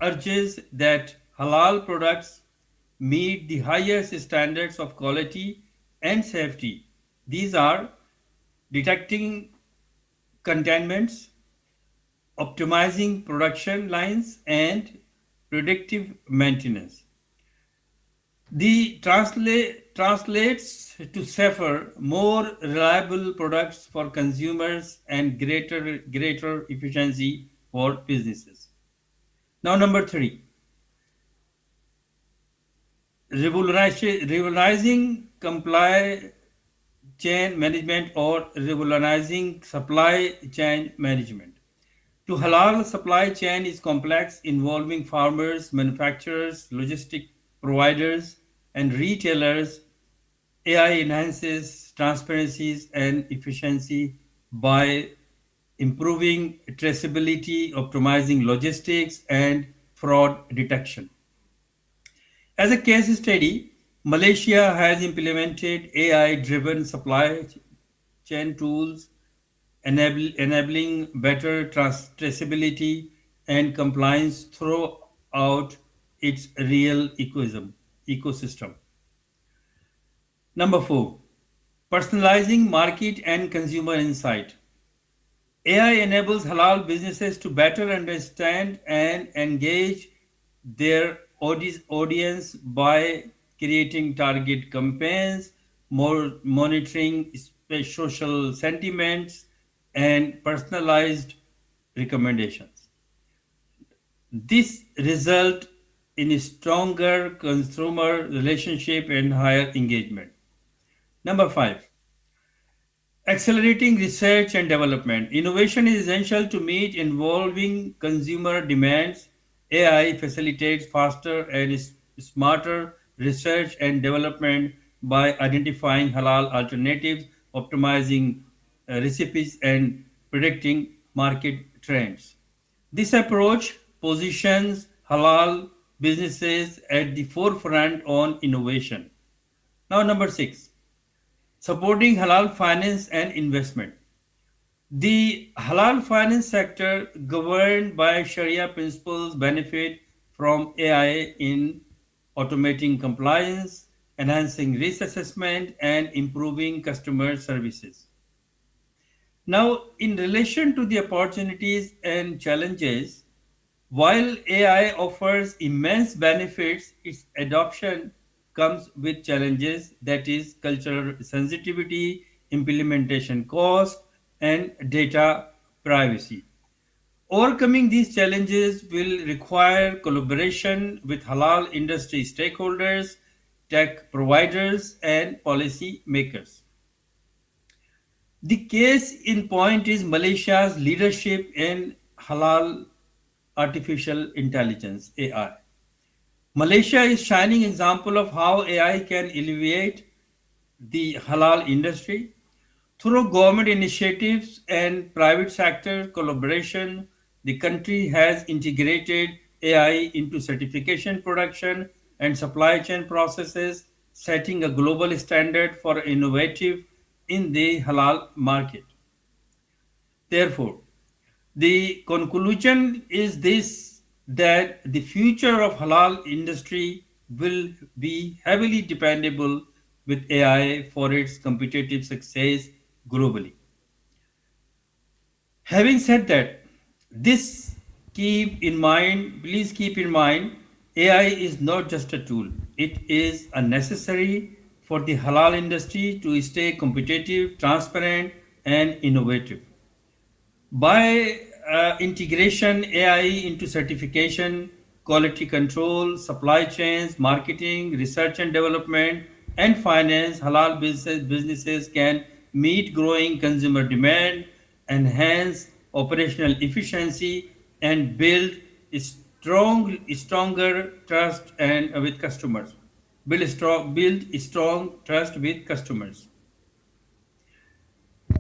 urges that halal products meet the highest standards of quality and safety. These are detecting contaminants, optimizing production lines, and predictive maintenance. The translates to safer, more reliable products for consumers and greater efficiency for businesses. Now, number 3, revolutionizing supply chain management or revolutionizing supply chain management. To halal supply chain is complex, involving farmers, manufacturers, logistic providers, and retailers. AI enhances transparencies and efficiency by improving traceability, optimizing logistics, and fraud detection. As a case study, Malaysia has implemented AI-driven supply chain tools, enabling better traceability and compliance throughout its real ecosystem. Number 4, personalizing market and consumer insight. AI enables halal businesses to better understand and engage their audience by creating target campaigns, monitoring social sentiments, and personalized recommendations. This results in a stronger consumer relationship and higher engagement. Number 5, accelerating research and development. Innovation is essential to meet evolving consumer demands. AI facilitates faster and smarter research and development by identifying halal alternatives, optimizing recipes, and predicting market trends. This approach positions halal businesses at the forefront on innovation. Now, number 6, supporting halal finance and investment. The halal finance sector, governed by Sharia principles, benefit from AI in automating compliance, enhancing risk assessment, and improving customer services. Now, in relation to the opportunities and challenges, while AI offers immense benefits, its adoption comes with challenges, that is cultural sensitivity, implementation cost, and data privacy. Overcoming these challenges will require collaboration with halal industry stakeholders, tech providers, and policy makers. The case in point is Malaysia's leadership in halal artificial intelligence, AI. Malaysia is a shining example of how AI can elevate the halal industry. Through government initiatives and private sector collaboration, the country has integrated AI into certification, production, and supply chain processes, setting a global standard for innovative in the halal market. Therefore, the conclusion is this, that the future of halal industry will be heavily dependable with AI for its competitive success globally. Having said that, please keep in mind, AI is not just a tool. It is a necessary for the halal industry to stay competitive, transparent, and innovative. By integration AI into certification, quality control, supply chains, marketing, research and development, and finance, halal businesses can meet growing consumer demand, enhance operational efficiency, and build stronger trust and with customers. Build strong trust with customers.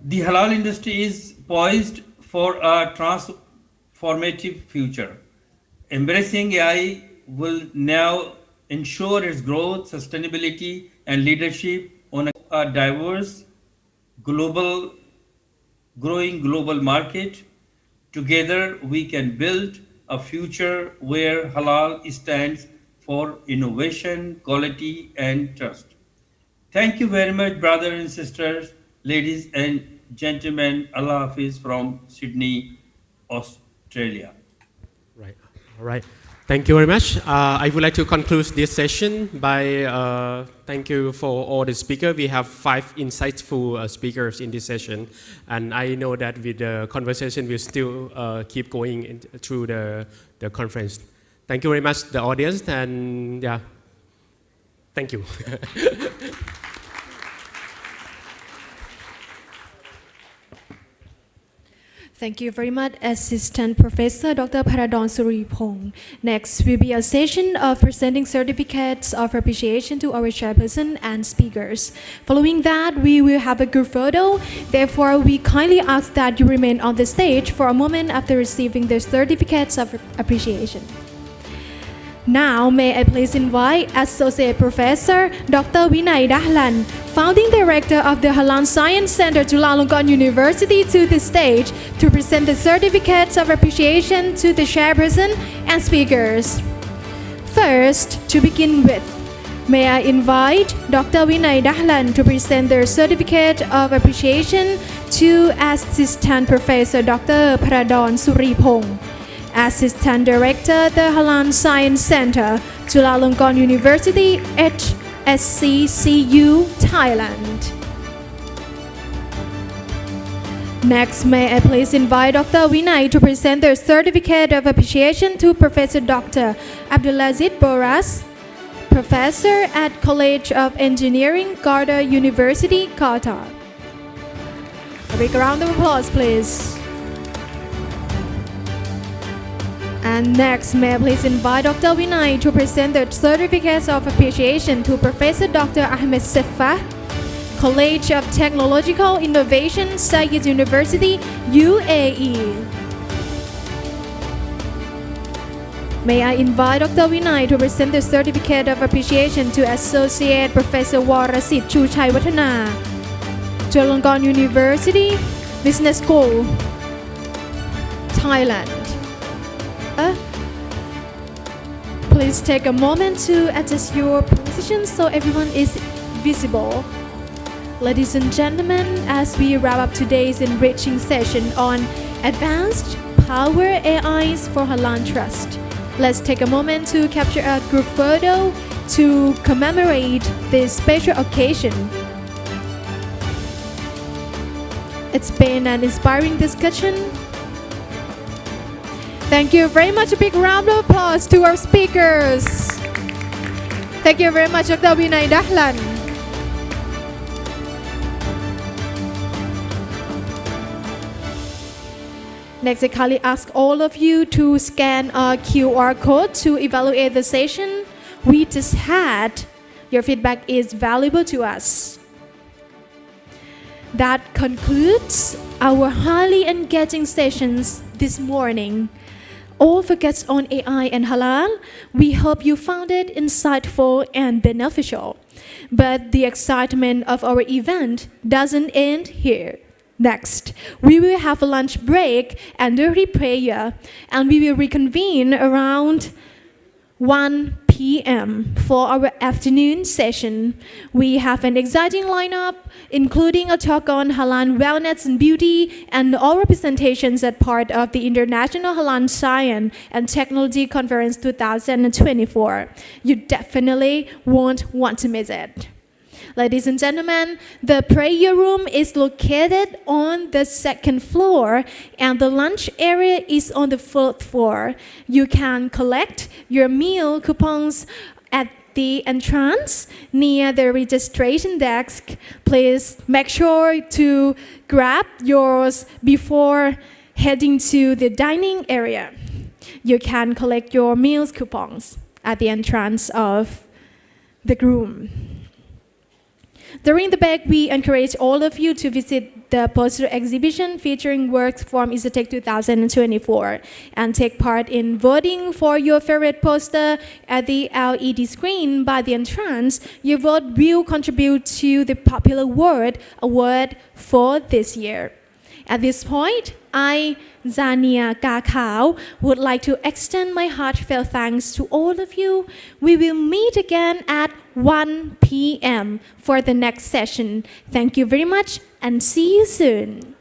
The halal industry is poised for a transformative future. Embracing AI will now ensure its growth, sustainability, and leadership on a diverse, growing global market. Together, we can build a future where halal stands for innovation, quality, and trust. Thank you very much, brothers and sisters, ladies and gentlemen. Allah Hafiz from Sydney, Australia. Right. All right. Thank you very much. I would like to conclude this session by thank you for all the speakers. We have 5 insightful speakers in this session, and I know that with the conversation we'll still keep going through the conference. Thank you very much, the audience, and yeah, thank you. Thank you very much, Assistant Professor Dr. Paradon Suripong. Next will be a session of presenting certificates of appreciation to our chairperson and speakers. Following that, we will have a group photo. Therefore, we kindly ask that you remain on the stage for a moment after receiving the certificates of appreciation. Now, may I please invite Associate Professor Dr. Vinay Dahlan, Founding Director of the Halal Science Center, Chulalongkorn University, to the stage to present the certificates of appreciation to the chairperson and speakers. First, to begin with, may I invite Dr. Vinay Dahlan to present their certificate of appreciation to Assistant Professor Dr. Paradon Suripong, Assistant Director, the Halal Science Center, Chulalongkorn University, HSCCU, Thailand. Next, may I please invite Dr. Vinay to present their certificate of appreciation to Professor Dr. Abdulaziz Boras, Professor at College of Engineering, Qatar University, Qatar. A big round of applause, please. And next, may I please invite Dr. Vinay to present the certificates of appreciation to Professor Dr. Ahmed Sefa, College of Technological Innovation, Said University, UAE. May I invite Dr. Vinay to present the certificate of appreciation to Associate Professor Warasit Chuchai Watana, Chulalongkorn University, Business School, Thailand. Please take a moment to adjust your position so everyone is visible. Ladies and gentlemen, as we wrap up today's enriching session on advanced power AIs for Halal Trust, let's take a moment to capture a group photo to commemorate this special occasion. It's been an inspiring discussion. Thank you very much. A big round of applause to our speakers. Thank you very much, Dr. Vinay Dahlan. Next, I kindly ask all of you to scan a QR code to evaluate the session we just had. Your feedback is valuable to us. That concludes our highly engaging sessions this morning. All focused on AI and Halal. We hope you found it insightful and beneficial. But the excitement of our event doesn't end here. Next, we will have a lunch break and early prayer, and we will reconvene around 1 p.m. for our afternoon session. We have an exciting lineup, including a talk on Halal wellness and beauty, and all representations as part of the International Halal Science and Technology Conference 2024. You definitely won't want to miss it. Ladies and gentlemen, the prayer room is located on the 2nd floor and the lunch area is on the 4th floor. You can collect your meal coupons at the entrance near the registration desk. Please make sure to grab yours before heading to the dining area. You can collect your meals coupons at the entrance of the room. During the break, we encourage all of you to visit the poster exhibition featuring works from ISATEC 2024 and take part in voting for your favorite poster at the LED screen by the entrance. Your vote will contribute to the Popular Word Award for this year. At this point, I, Zania Kakao, would like to extend my heartfelt thanks to all of you. We will meet again at 1 p.m. for the next session. Thank you very much and see you soon.